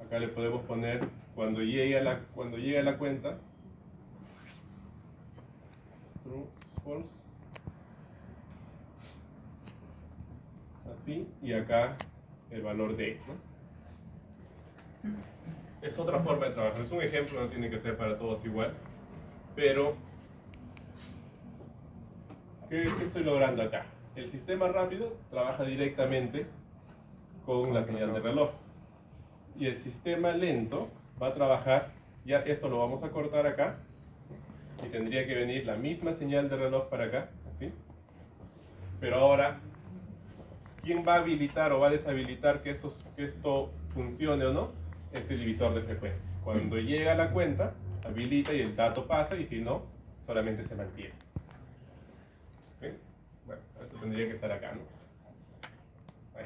Acá le podemos poner cuando llegue a la cuenta, true, false, así, y acá el valor de, ¿no? Es otra forma de trabajar, es un ejemplo, no tiene que ser para todos igual, pero ¿qué estoy logrando acá? El sistema rápido trabaja directamente con la señal de reloj y el sistema lento va a trabajar, ya esto lo vamos a cortar acá y tendría que venir la misma señal de reloj para acá, así, pero ahora ¿quién va a habilitar o va a deshabilitar que esto funcione o no? Este divisor de frecuencia. Cuando llega a la cuenta, habilita y el dato pasa, y si no, solamente se mantiene. ¿Sí? Bueno, esto tendría que estar acá, ¿no? Ahí.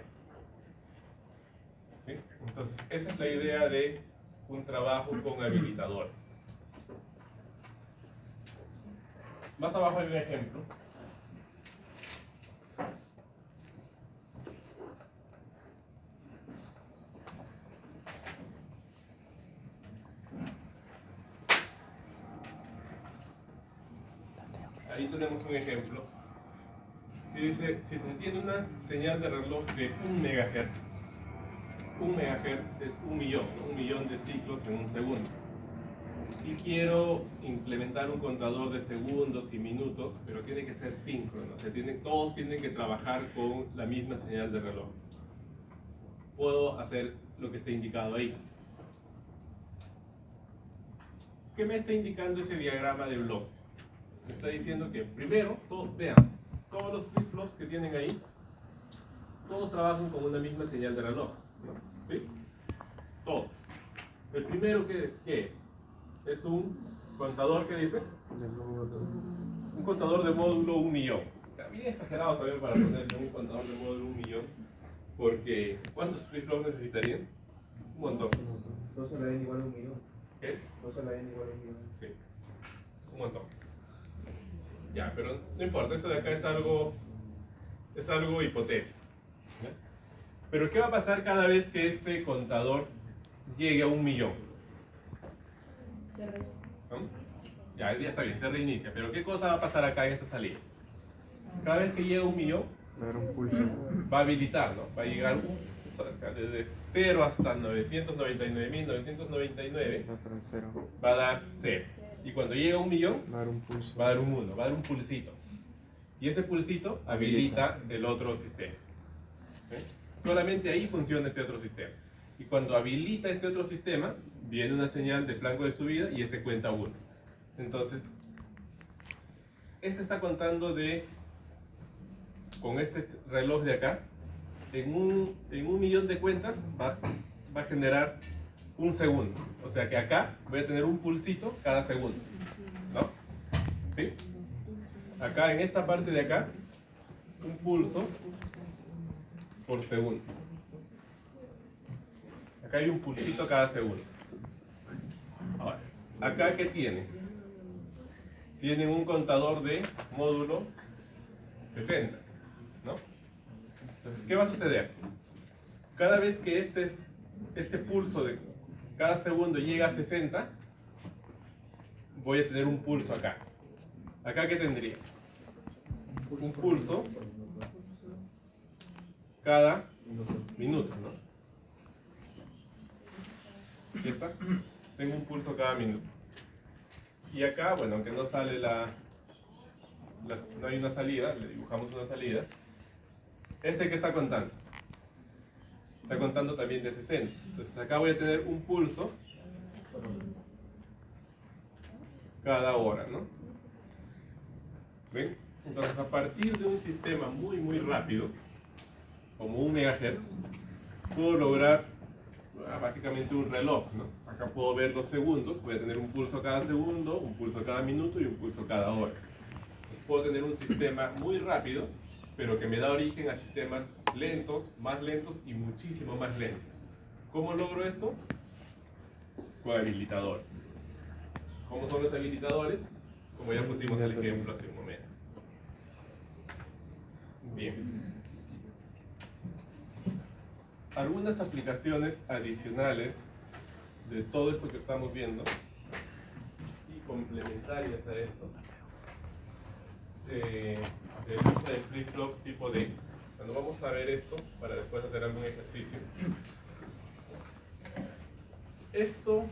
¿Sí? Entonces, esa es la idea de un trabajo con habilitadores. Más abajo hay un ejemplo. Ahí tenemos un ejemplo. Y dice, si se tiene una señal de reloj de 1 MHz, 1 MHz es 1 millón, ¿no? 1 millón de ciclos en un segundo. Y quiero implementar un contador de segundos y minutos, pero tiene que ser síncrono, o sea, todos tienen que trabajar con la misma señal de reloj. Puedo hacer lo que está indicado ahí. ¿Qué me está indicando ese diagrama de bloques? Me está diciendo que primero, vean, todos los flip-flops que tienen ahí, todos trabajan con una misma señal de reloj, ¿no? ¿Sí? Todos. El primero, ¿qué es? Es un contador, ¿qué dice? Un contador de módulo 1 millón. Está bien exagerado también para ponerle un contador de módulo 1 millón, porque ¿cuántos flip-flops necesitarían? Un montón. 2 a la n igual a 1 millón. ¿Qué? 2 a la n igual a 1 millón. Sí, un montón. Ya, pero no importa, esto de acá es algo hipotético. ¿Ya? Pero ¿qué va a pasar cada vez que este contador llegue a 1.000.000? ¿No? Ya está bien, se reinicia. Pero ¿qué cosa va a pasar acá en esta salida? Cada vez que llegue a 1.000.000, Va a dar un pulso. va a habilitar, ¿no? Va a llegar o sea, desde 0 hasta 999.999, Va a dar 0. va a dar 0. Y cuando llegue a 1.000.000, Va a dar un pulso. va a dar un 1, va a dar un pulsito. Y ese pulsito habilita el otro sistema. ¿Ok? Solamente ahí funciona este otro sistema. Y cuando habilita este otro sistema, viene una señal de flanco de subida y este cuenta 1. Entonces, este está contando con este reloj de acá, en un 1.000.000 de cuentas va a generar un segundo. O sea que acá voy a tener un pulsito cada segundo, ¿no? ¿Sí? Acá en esta parte de acá, un pulso por segundo. Acá hay un pulsito cada segundo. Ahora, acá ¿qué tiene? Tienen un contador de módulo 60, ¿no? Entonces, ¿qué va a suceder? Cada vez que este pulso de cada segundo llega a 60, voy a tener un pulso acá. ¿Acá qué tendría? Un pulso cada minuto, ¿no? ¿Ya está? Tengo un pulso cada minuto. Y acá, bueno, aunque no sale no hay una salida, le dibujamos una salida. ¿Este qué está contando? Está contando también de 60. Entonces acá voy a tener un pulso cada hora, ¿no? ¿Ven? Entonces a partir de un sistema muy muy rápido, como 1 MHz, puedo lograr básicamente un reloj, ¿no? Acá puedo ver los segundos, voy a tener un pulso cada segundo, un pulso cada minuto y un pulso cada hora. Entonces, puedo tener un sistema muy rápido, pero que me da origen a sistemas lentos y muchísimo más lentos. ¿Cómo logro esto? Con habilitadores. ¿Cómo son los habilitadores? Como ya pusimos el ejemplo hace un momento. Bien. Algunas aplicaciones adicionales de todo esto que estamos viendo y complementarias a esto, el uso de flip-flops tipo D. Cuando vamos a ver esto, para después hacer algún ejercicio. Esto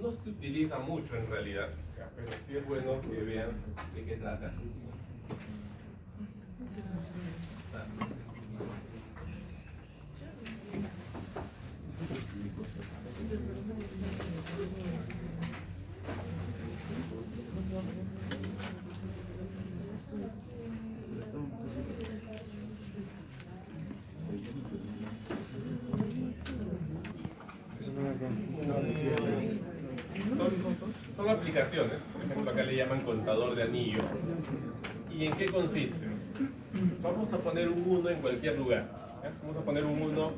no se utiliza mucho en realidad, pero sí es bueno que vean de qué trata. Son aplicaciones, por ejemplo acá le llaman contador de anillo. ¿Y en qué consiste? Vamos a poner un 1 en cualquier lugar. ¿Ya? Vamos a poner un 1,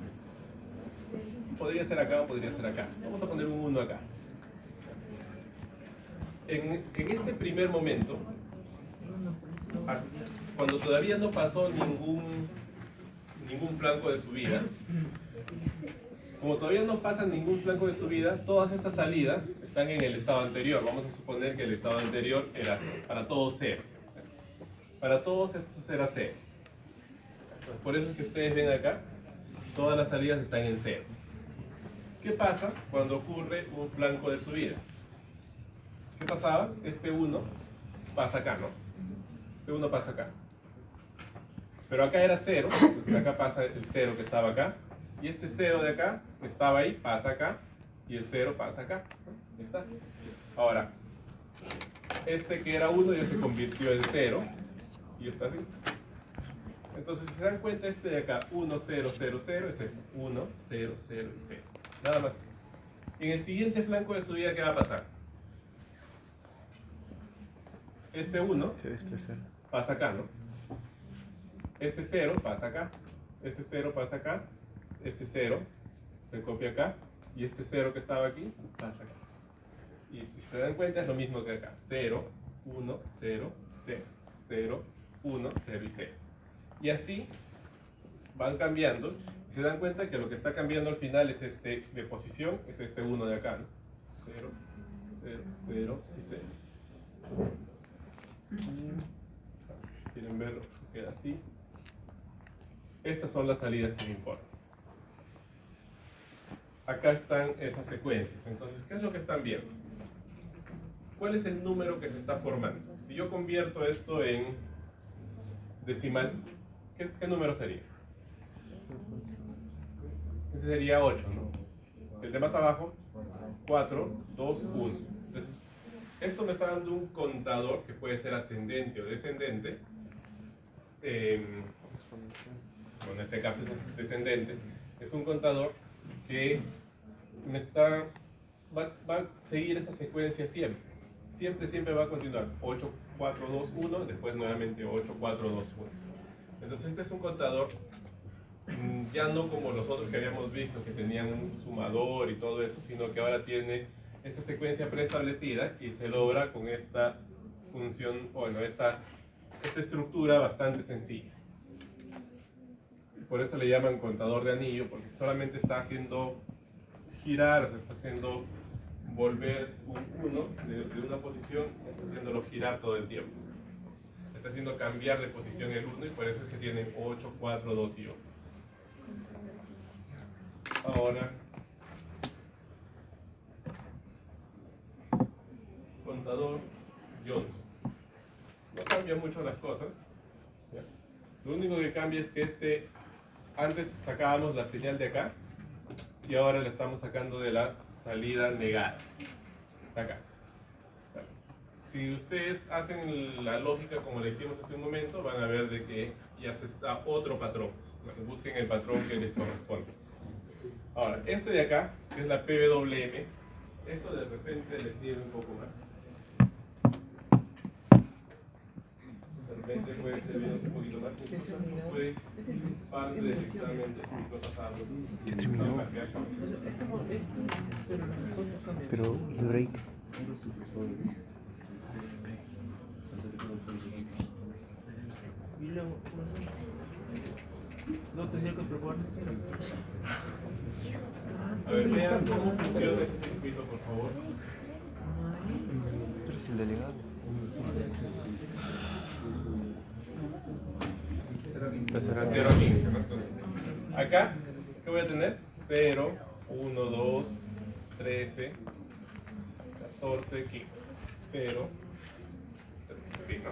podría ser acá o podría ser acá. Vamos a poner un 1 acá. En este primer momento, cuando todavía no pasó ningún flanco de subida, como todavía no pasa ningún flanco de subida, todas estas salidas están en el estado anterior. Vamos a suponer que el estado anterior era para todos 0. Para todos estos era 0. Por eso es que ustedes ven acá, todas las salidas están en 0. ¿Qué pasa cuando ocurre un flanco de subida? ¿Qué pasaba? Este 1 pasa acá, ¿no? Este 1 pasa acá. Pero acá era 0, entonces acá pasa el 0 que estaba acá. Y este 0 de acá, que estaba ahí, pasa acá. Y el 0 pasa acá. Ahí está. Ahora, este que era 1 ya se convirtió en 0. Y está así. Entonces, si se dan cuenta, este de acá, 1, 0, 0, 0, es esto. 1, 0, 0 y 0. Nada más. En el siguiente flanco de subida, ¿qué va a pasar? Este 1 pasa acá, ¿no? Este 0 pasa acá. Este 0 pasa acá. Este 0 se copia acá. Y este 0 que estaba aquí pasa acá. Y si se dan cuenta, es lo mismo que acá. 0, 1, 0, 0, 0, 1, 0 y 0. Y así van cambiando. Y se dan cuenta que lo que está cambiando al final es este de posición, es este 1 de acá, ¿no? 0, 0, 0 y 0. Si quieren verlo, queda así. Estas son las salidas que me importan. Acá están esas secuencias. Entonces, ¿qué es lo que están viendo? ¿Cuál es el número que se está formando? Si yo convierto esto en decimal, ¿qué número sería? Ese sería 8, ¿no? El de más abajo, 4, 2, 1. Entonces, esto me está dando un contador que puede ser ascendente o descendente. Bueno, en este caso es descendente. Es un contador que va a seguir esa secuencia siempre. Siempre va a continuar. 8, 4, 2, 1, después nuevamente 8, 4, 2, 1. Entonces este es un contador ya no como los otros que habíamos visto, que tenían un sumador y todo eso, sino que ahora tiene esta secuencia preestablecida y se logra con esta función, bueno, esta estructura bastante sencilla. Por eso le llaman contador de anillo, porque solamente está haciendo girar, o sea, está haciendo volver un 1 de una posición, está haciéndolo girar todo el tiempo. Está haciendo cambiar de posición el 1 y por eso es que tienen 8, 4, 2 y 1. Ahora, contador Johnson. No cambia mucho las cosas, ¿ya? Lo único que cambia es que antes sacábamos la señal de acá y ahora la estamos sacando de la salida negada. Acá. Si ustedes hacen la lógica como le hicimos hace un momento, van a ver de que ya se da otro patrón. Bueno, busquen el patrón que les corresponde. Ahora, este de acá, que es la PWM, esto de repente le sirve un poco más. De repente puede servirnos un poquito más. Incluso fue parte del examen del ciclo pasado. Ya terminó. Pero el break. Y luego, no tendría que probar. A ver, vean cómo funciona ese circuito, por favor. Tú eres el delegado. Será 0 a 15, ¿no? Entonces, acá, ¿qué voy a tener? 0, 1, 2, 13, 14, 15. 0, 13, así, ¿no?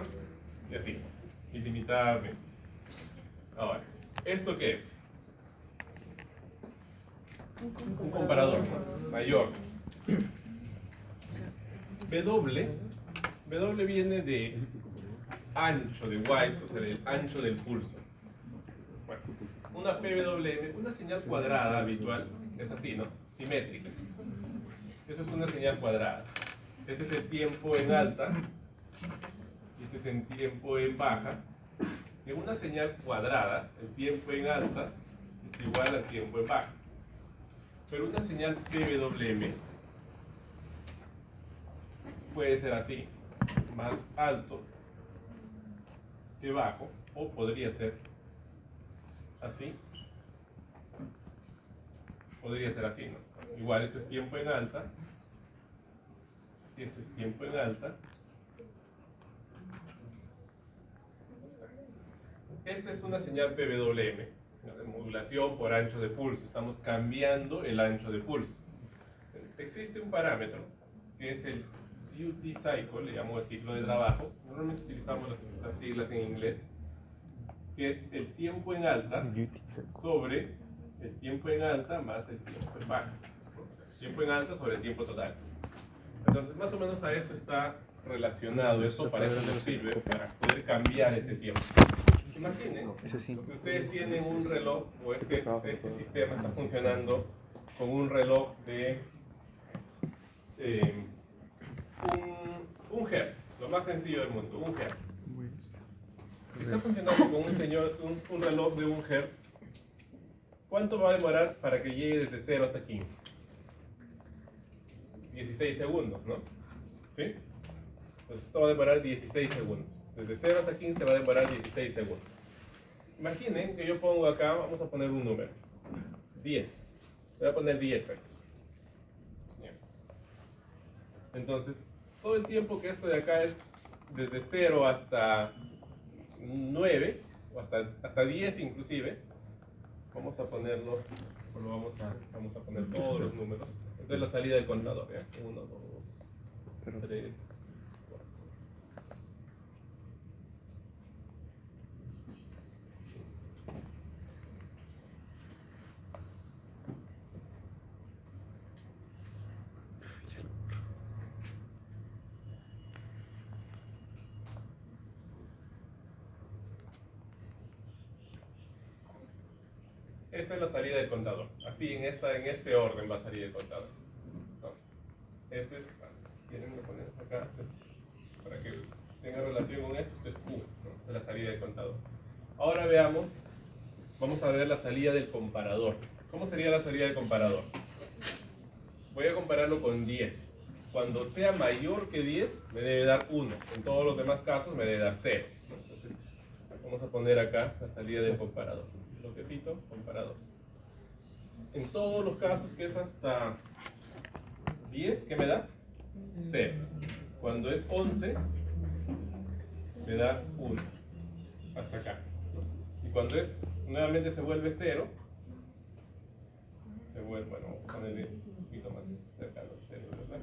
Y así, ilimitadamente. Ahora, ¿esto qué es? Un comparador, ¿no? Mayores. W viene de ancho de White, o sea, del ancho del pulso. Bueno, una PWM, una señal cuadrada habitual, es así, ¿no? Simétrica. Esto es una señal cuadrada. Este es el tiempo en alta, y este es el tiempo en baja. En una señal cuadrada, el tiempo en alta es igual al tiempo en baja. Pero una señal PWM puede ser así, más alto que bajo, o podría ser así, podría ser así, ¿no? Igual esto es tiempo en alta, y esto es tiempo en alta. Esta es una señal PWM, ¿no? De modulación por ancho de pulso. Estamos cambiando el ancho de pulso. Existe un parámetro que es el duty cycle, le llamo el ciclo de trabajo. Normalmente utilizamos las siglas en inglés, que es el tiempo en alta sobre el tiempo en alta más el tiempo en baja. Tiempo en alta sobre el tiempo total. Entonces, más o menos a eso está relacionado. Esto para eso nos sirve, para poder cambiar este tiempo. Imaginen que ustedes tienen un reloj, o este sistema está funcionando con un reloj de un hertz, lo más sencillo del mundo, un hertz. Si está funcionando con un reloj de un hertz, ¿cuánto va a demorar para que llegue desde 0 hasta 15? 16 segundos, ¿no? ¿Sí? Pues esto va a demorar 16 segundos. Desde 0 hasta 15 va a demorar 16 segundos. imaginen que yo pongo acá, vamos a poner un número, 10. Voy a poner 10 aquí. Bien. Entonces, todo el tiempo que esto de acá es desde 0 hasta 9, o hasta 10 inclusive, vamos a ponerlo, vamos a poner todos los números. Esta es la salida del contador, ¿ya? 1, 2, 3, 4. Esta es la salida del contador. Así, en este orden va a salir el contador. ¿No? Este es, si quieren lo ponemos acá, para que tenga relación con esto, esto es Q, ¿no? De la salida del contador. Ahora veamos, vamos a ver la salida del comparador. ¿Cómo sería la salida del comparador? Voy a compararlo con 10. Cuando sea mayor que 10, me debe dar 1. En todos los demás casos me debe dar 0. ¿No? Entonces, vamos a poner acá la salida del comparador. Bloquecito, comparador. En todos los casos que es hasta 10, ¿qué me da? 0. Cuando es 11, me da 1. Hasta acá. Y cuando es, nuevamente se vuelve 0, se vuelve, bueno, vamos a ponerle un poquito más cerca de los 0, ¿verdad?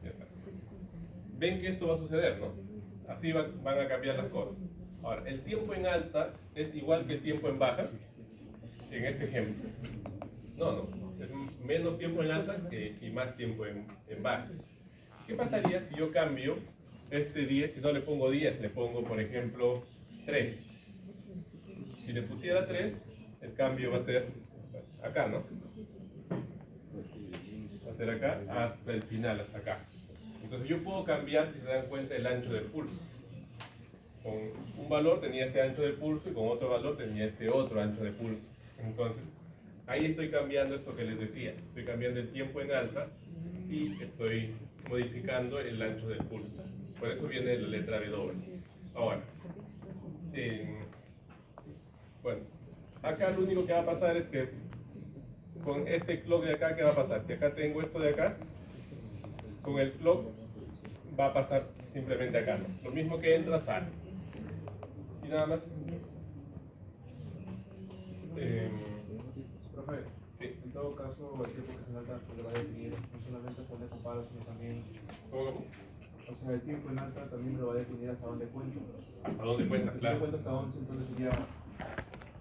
Ya está. Ven que esto va a suceder, ¿no? Así van a cambiar las cosas. Ahora, el tiempo en alta es igual que el tiempo en baja, en este ejemplo. No, es menos tiempo en alta y más tiempo en baja. ¿Qué pasaría si yo cambio este 10 y no le pongo 10, le pongo, por ejemplo, 3? Si le pusiera 3, el cambio va a ser acá, ¿no? Va a ser acá hasta el final, hasta acá. Entonces yo puedo cambiar, si se dan cuenta, el ancho del pulso. Con un valor tenía este ancho de pulso y con otro valor tenía este otro ancho de pulso. Entonces, ahí estoy cambiando esto que les decía. Estoy cambiando el tiempo en alta y estoy modificando el ancho del pulso. Por eso viene la letra W. Ahora, bueno, acá lo único que va a pasar es que con este clock de acá, ¿qué va a pasar? Si acá tengo esto de acá, con el clock va a pasar simplemente acá, ¿no? Lo mismo que entra, sale. Y nada más. Profe, Sí. en todo caso, el tiempo que se alta le va a definir no solamente hasta dónde comparo, sino también, ¿Cómo? o sea, el tiempo en alta también me lo va a definir hasta dónde cuento. Hasta dónde cuenta, Si yo claro. cuento hasta 11, entonces sería,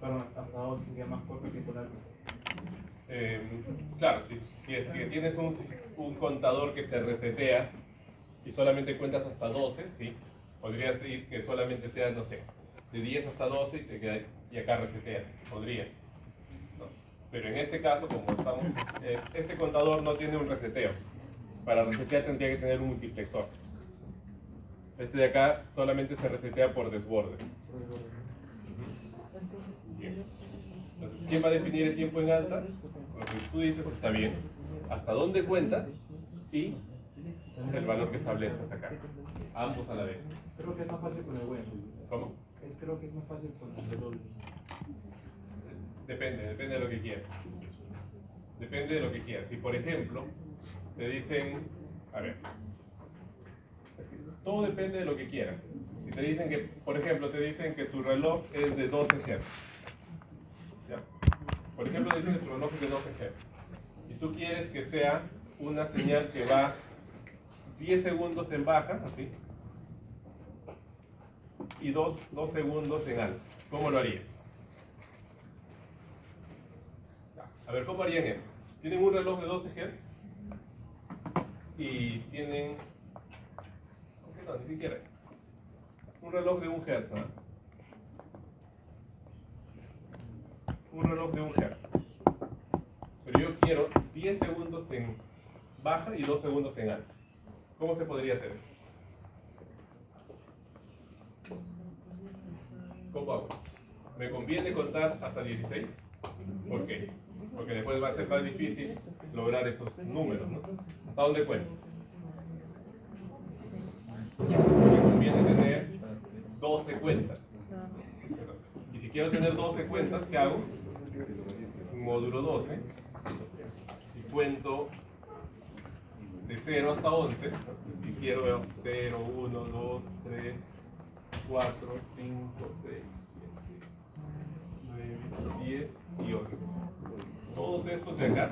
perdón, hasta 12 sería más corto que con alto. Claro, si es que tienes un contador que se resetea y solamente cuentas hasta 12, sí, podrías ir que solamente sea, no sé, de 10 hasta 12 y, y acá reseteas, podrías, ¿no? Pero en este caso, como estamos, este contador no tiene un reseteo. Para resetear tendría que tener un multiplexor. Este de acá solamente se resetea por desborde. Bien. Entonces, ¿quién va a definir el tiempo en alta? Lo que tú dices está bien. ¿Hasta dónde cuentas? Y el valor que establezcas acá. Ambos a la vez. Creo que es más fácil con el bueno. ¿Cómo? Creo que es más fácil con el doble. Depende de lo que quieras. Depende de lo que quieras. Si por ejemplo te dicen, a ver, es que todo depende de lo que quieras. Si te dicen que, por ejemplo, te dicen que tu reloj es de 12 Hz. ¿Ya? Por ejemplo, te dicen que tu reloj es de 12 Hz. Y tú quieres que sea una señal que va 10 segundos en baja, así, y 2 segundos en alta. ¿Cómo lo harías? A ver, ¿cómo harían esto? Tienen un reloj de 12 Hz y tienen, aunque no, ni siquiera, un reloj de 1 Hz, ¿no? Un reloj de 1 Hz. Pero yo quiero 10 segundos en baja y 2 segundos en alta. ¿Cómo se podría hacer eso? ¿Cómo hago eso? ¿Me conviene contar hasta 16? ¿Por qué? Porque después va a ser más difícil lograr esos números, ¿no? ¿Hasta dónde cuento? Me conviene tener 12 cuentas. quiero tener 12 cuentas, ¿qué hago? Módulo 12 y cuento de 0 hasta 11. Si quiero, veo 0, 1, 2, 3, 4, 5, 6, 7, 9, 10 y 11. Todos estos de acá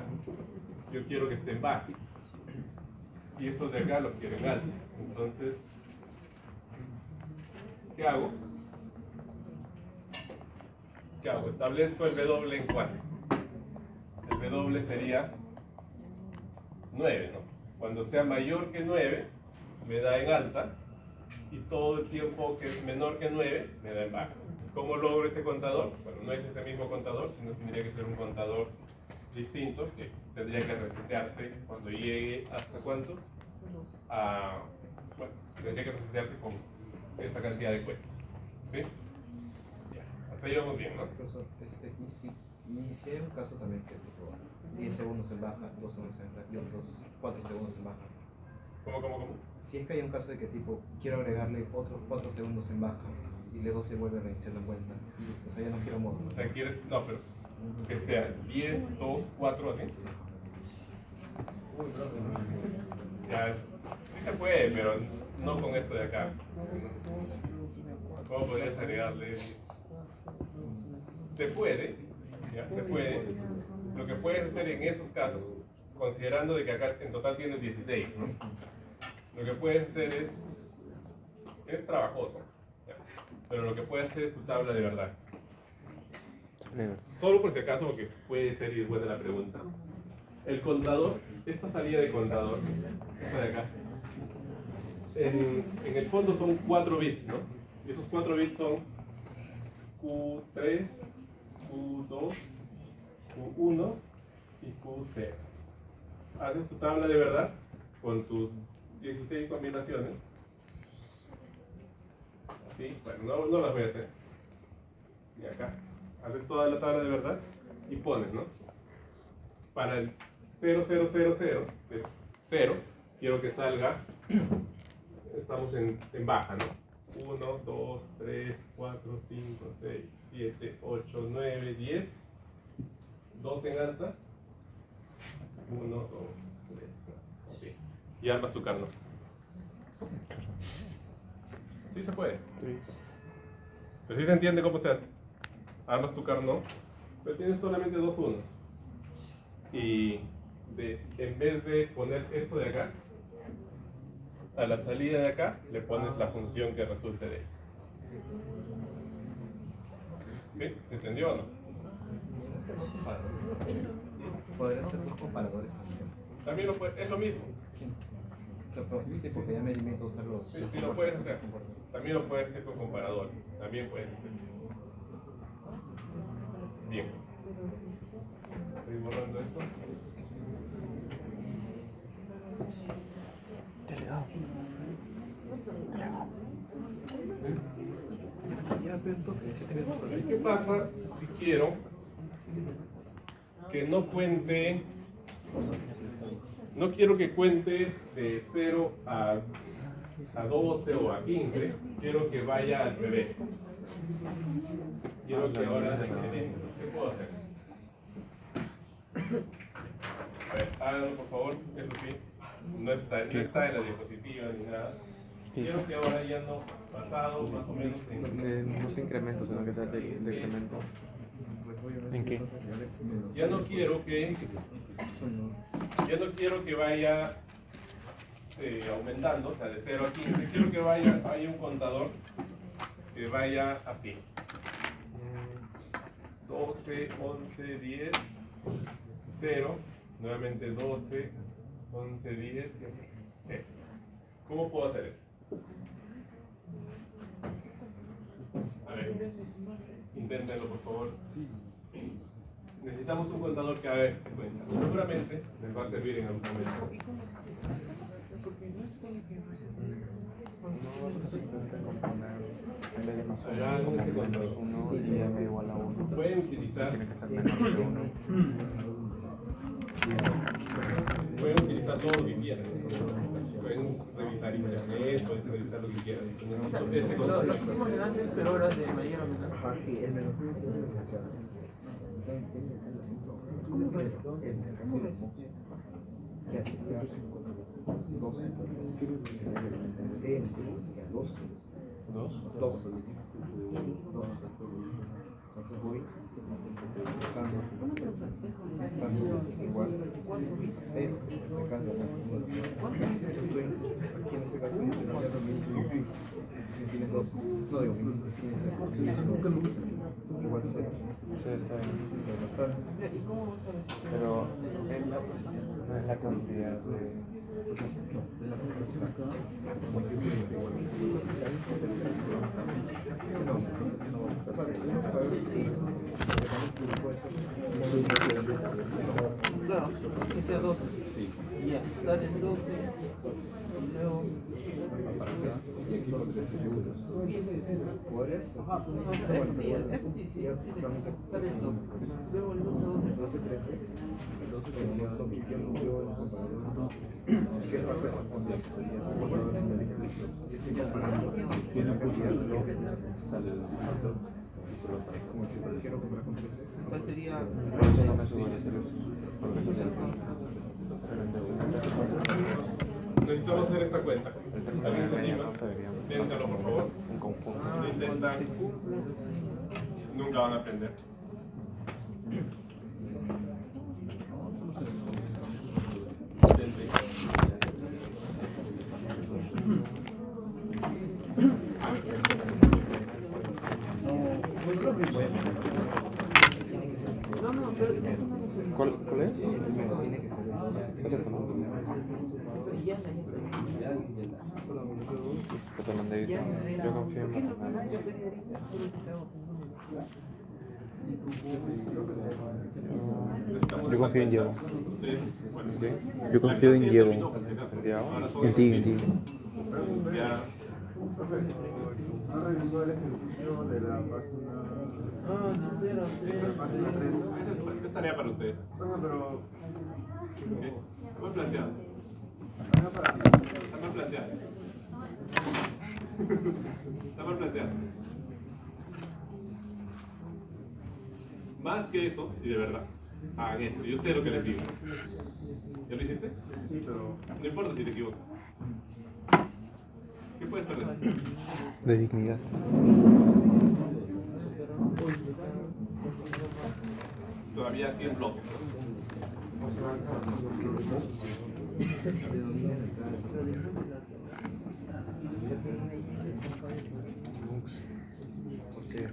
yo quiero que estén bajos y estos de acá los quiero en alto. Entonces, ¿qué hago? ¿Qué hago? Establezco el W en 4. El W sería 9, ¿no? Cuando sea mayor que 9, me da en alta, y todo el tiempo que es menor que 9, me da en baja. ¿Cómo logro este contador? Bueno, no es ese mismo contador, sino tendría que ser un contador distinto, que tendría que resetearse cuando llegue hasta cuánto. Bueno, tendría que resetearse con esta cantidad de cuentas. ¿Sí? Ya. Hasta ahí vamos bien, ¿no? Profesor, y si hay un caso también que tipo 10 segundos en baja, 2 segundos en baja y otros 4 segundos en baja. ¿Cómo? Si es que hay un caso de que tipo quiero agregarle otros 4 segundos en baja y luego se vuelve reiniciando en cuenta, o sea, ya no quiero módulo. O sea, quieres, no, pero que sea 10, 2, 4, así. Ya, sí se puede, pero no con esto de acá. ¿Cómo podrías agregarle? Se puede, ya, se puede. Lo que puedes hacer en esos casos, considerando de que acá en total tienes 16, ¿no? Lo que puedes hacer es trabajoso, ¿ya? Pero lo que puedes hacer es tu tabla de verdad. Solo por si acaso, porque puede ser y buena la pregunta. El contador, esta salida de contador, esta de acá, en el fondo son 4 bits, ¿no? Y esos 4 bits son Q3, Q2, Q1 y Q0. Haces tu tabla de verdad con tus 16 combinaciones. Así, bueno, no las voy a hacer. Y acá, haces toda la tabla de verdad y pones, ¿no? Para el 0, 0, 0, 0, que es 0, quiero que salga, estamos en baja, ¿no? 1, 2, 3, 4, 5, 6, 7, 8, 9, 10, 2 en alta, 1, 2, 3, 4, así. Y arma su carno. Sí se puede. Pero sí se entiende cómo se hace. Armas tu carno, pero tienes solamente 2 unos. Y en vez de poner esto de acá, a la salida de acá le pones la función que resulte de ahí. ¿Sí? ¿Se entendió o no? Podría ser dos comparadores también. También es lo mismo. Sí, porque ya me limito a usar los. Sí, sí lo puedes hacer. También lo puedes hacer con comparadores. También puedes hacer. Bien. Estoy borrando esto. Delegado. Ya veo un toque, 7 minutos. ¿Y qué pasa si quiero que no cuente? No quiero que cuente de 0 a 12 o a 15. Quiero que vaya al revés. Quiero que ahora se incremente. ¿Qué puedo hacer? A ver, háganlo por favor. Eso sí, no está en la diapositiva ni nada. Quiero que ahora ya no, pasado más o menos No se incrementa, sino que sea decremento. ¿En qué? ya no quiero que vaya aumentando, o sea, de 0 a 15. Quiero que haya un contador que vaya así. 12, 11, 10, 0, nuevamente 12, 11, 10 y así. 0. ¿Cómo puedo hacer eso? A ver, inténtenlo por favor. Necesitamos un contador que haga esa secuencia. Seguramente les va a servir en algún momento. En vez de más Hagan ese contador. 1 y m igual a 1. Pueden utilizar, Tiene que ser menor que 1. pueden utilizar todo lo que quieran. Pueden pueden revisar internet, pueden revisar lo que quieran. O sea, Este lo concepto. que hicimos en antes, pero ahora de mayor a menor. Dos. Entonces voy estando igual cero, secando aquí en ese caso yo tendría lo mismo, tienes dos, no digo tienes igual cero. Sí, está bien. ¿Y cómo vamos a ver? Pero no es la cantidad de... Claro, que sea 12. Ya, salen 12. Y luego. Eso sí, salen 12. Luego el 12, 13. ¿Cuál sería? No me subo porque eso es el Necesitamos hacer esta cuenta. ¿Alguien se anima? Inténtalo, por favor. un conjunto. Si no intentan, nunca van a aprender. Intenten. ¿Cuál es? Exacto, ¿no? Que te mandé. Yo confío en Matamala. Yo confío en Diego. ¿Ok? Yo confío en Diego. Santiago. En ti, en ti. Ya. ¿No revisó el ejercicio de la página? Esa página 3. Es tarea para ustedes. Bueno, pero. Ok. Buen planteado. Está mal planteado. Está mal planteado. Más que eso, y de verdad, hagan esto. Yo sé lo que les digo. ¿Ya lo hiciste? Sí, pero. No importa si te equivocas. ¿Qué puedes perder? De dignidad. Todavía 100 bloques. Porque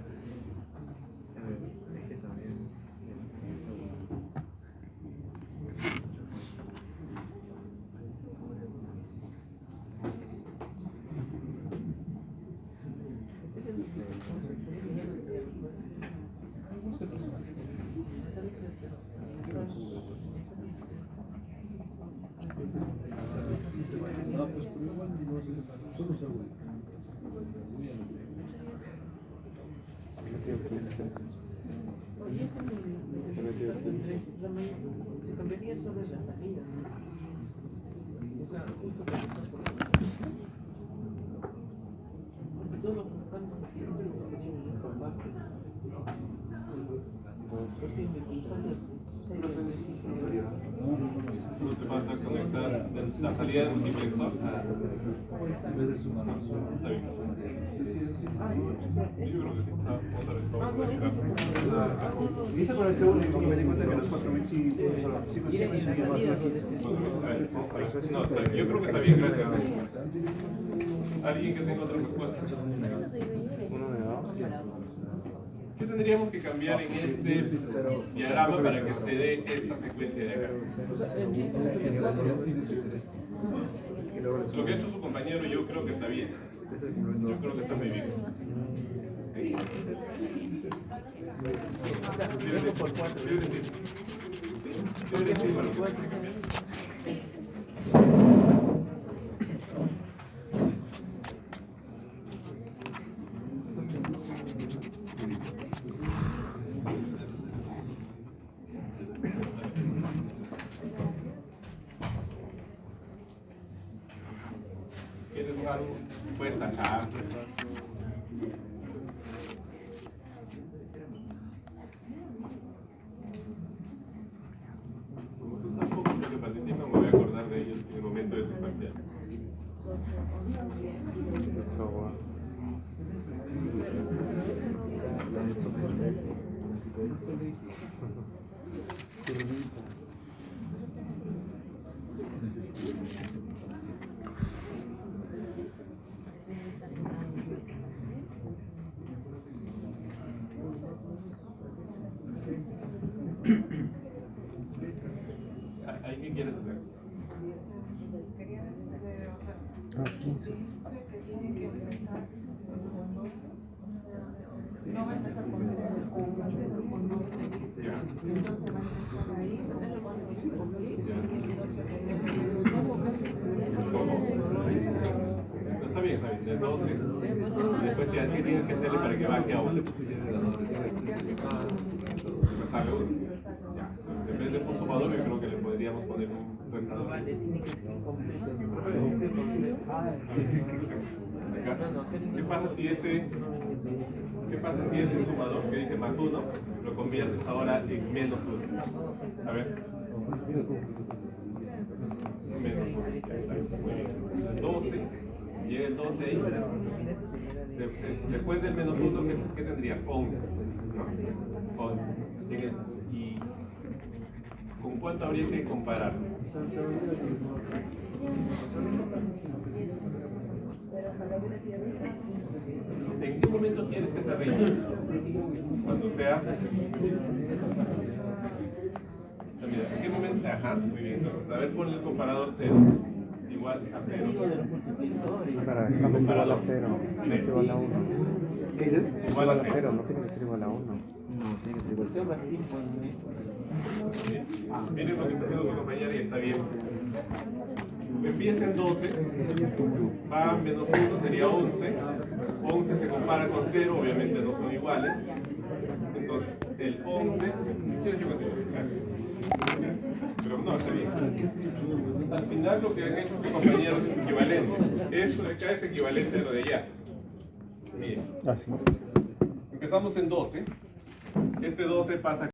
también Se cambiaría sobre la salida. O sea, justo que está por todos los buscando sería mejor parte. No te falta conectar la salida del multiplexor. Está bien. Sí, yo creo que sí. Vamos a revisar. Hice con el segundo porque me di cuenta que los 4 bits sí consiguen subir más rápido. No, yo creo que está bien, gracias. ¿Alguien que tenga otra respuesta? Uno de abajo. ¿Qué tendríamos que cambiar en este diagrama para que se dé esta secuencia de acá? Lo que ha hecho su compañero yo creo que está bien. Yo creo que está muy bien. Sí. Tengo por 4. quieres jugar, puedes tachar. Como son tan pocos los que participan, me voy a acordar de ellos en el momento de su parcial. ¿Ahí qué quieres hacer? Ah, 15. No va a empezar con 0, con 12. Ya. Entonces va a empezar ahí, No, está bien, está bien. De 12. Después, ¿qué tienes que hacerle para que baje a 11? Restarle 1. Ya. Entonces, en vez de un sumador, yo creo que le podríamos poner un restador. Acá. ¿Qué pasa si ese sumador que dice más 1 lo conviertes ahora en menos 1? A ver. Menos 1. Ya está. Muy bien. 12. Llega el 12 ahí. Después del menos 1, ¿qué tendrías? 11. ¿No? 11. ¿Y con cuánto habría que comparar? ¿En qué momento quieres que se reinicie? Cuando sea. Mira, ¿en qué momento? Ajá, muy bien. Entonces, a ver, ponle el comparador 0. Igual a 0. Para, es cuando es igual a 0. No es igual a 1. ¿Qué dices? Igual a 0, no tiene que ser igual a 1. No, tiene que ser igual. Miren lo que está haciendo su compañera y está bien. Empieza en 12, va a menos 1, sería 11. 11 se compara con 0, obviamente no son iguales. Entonces, el 11, si quieres yo continúo. Gracias. Pero no, está bien. Al final lo que han hecho mis compañeros es equivalente. Esto de acá es equivalente a lo de allá. Miren. Ah, sí. Empezamos en 12. Este 12 pasa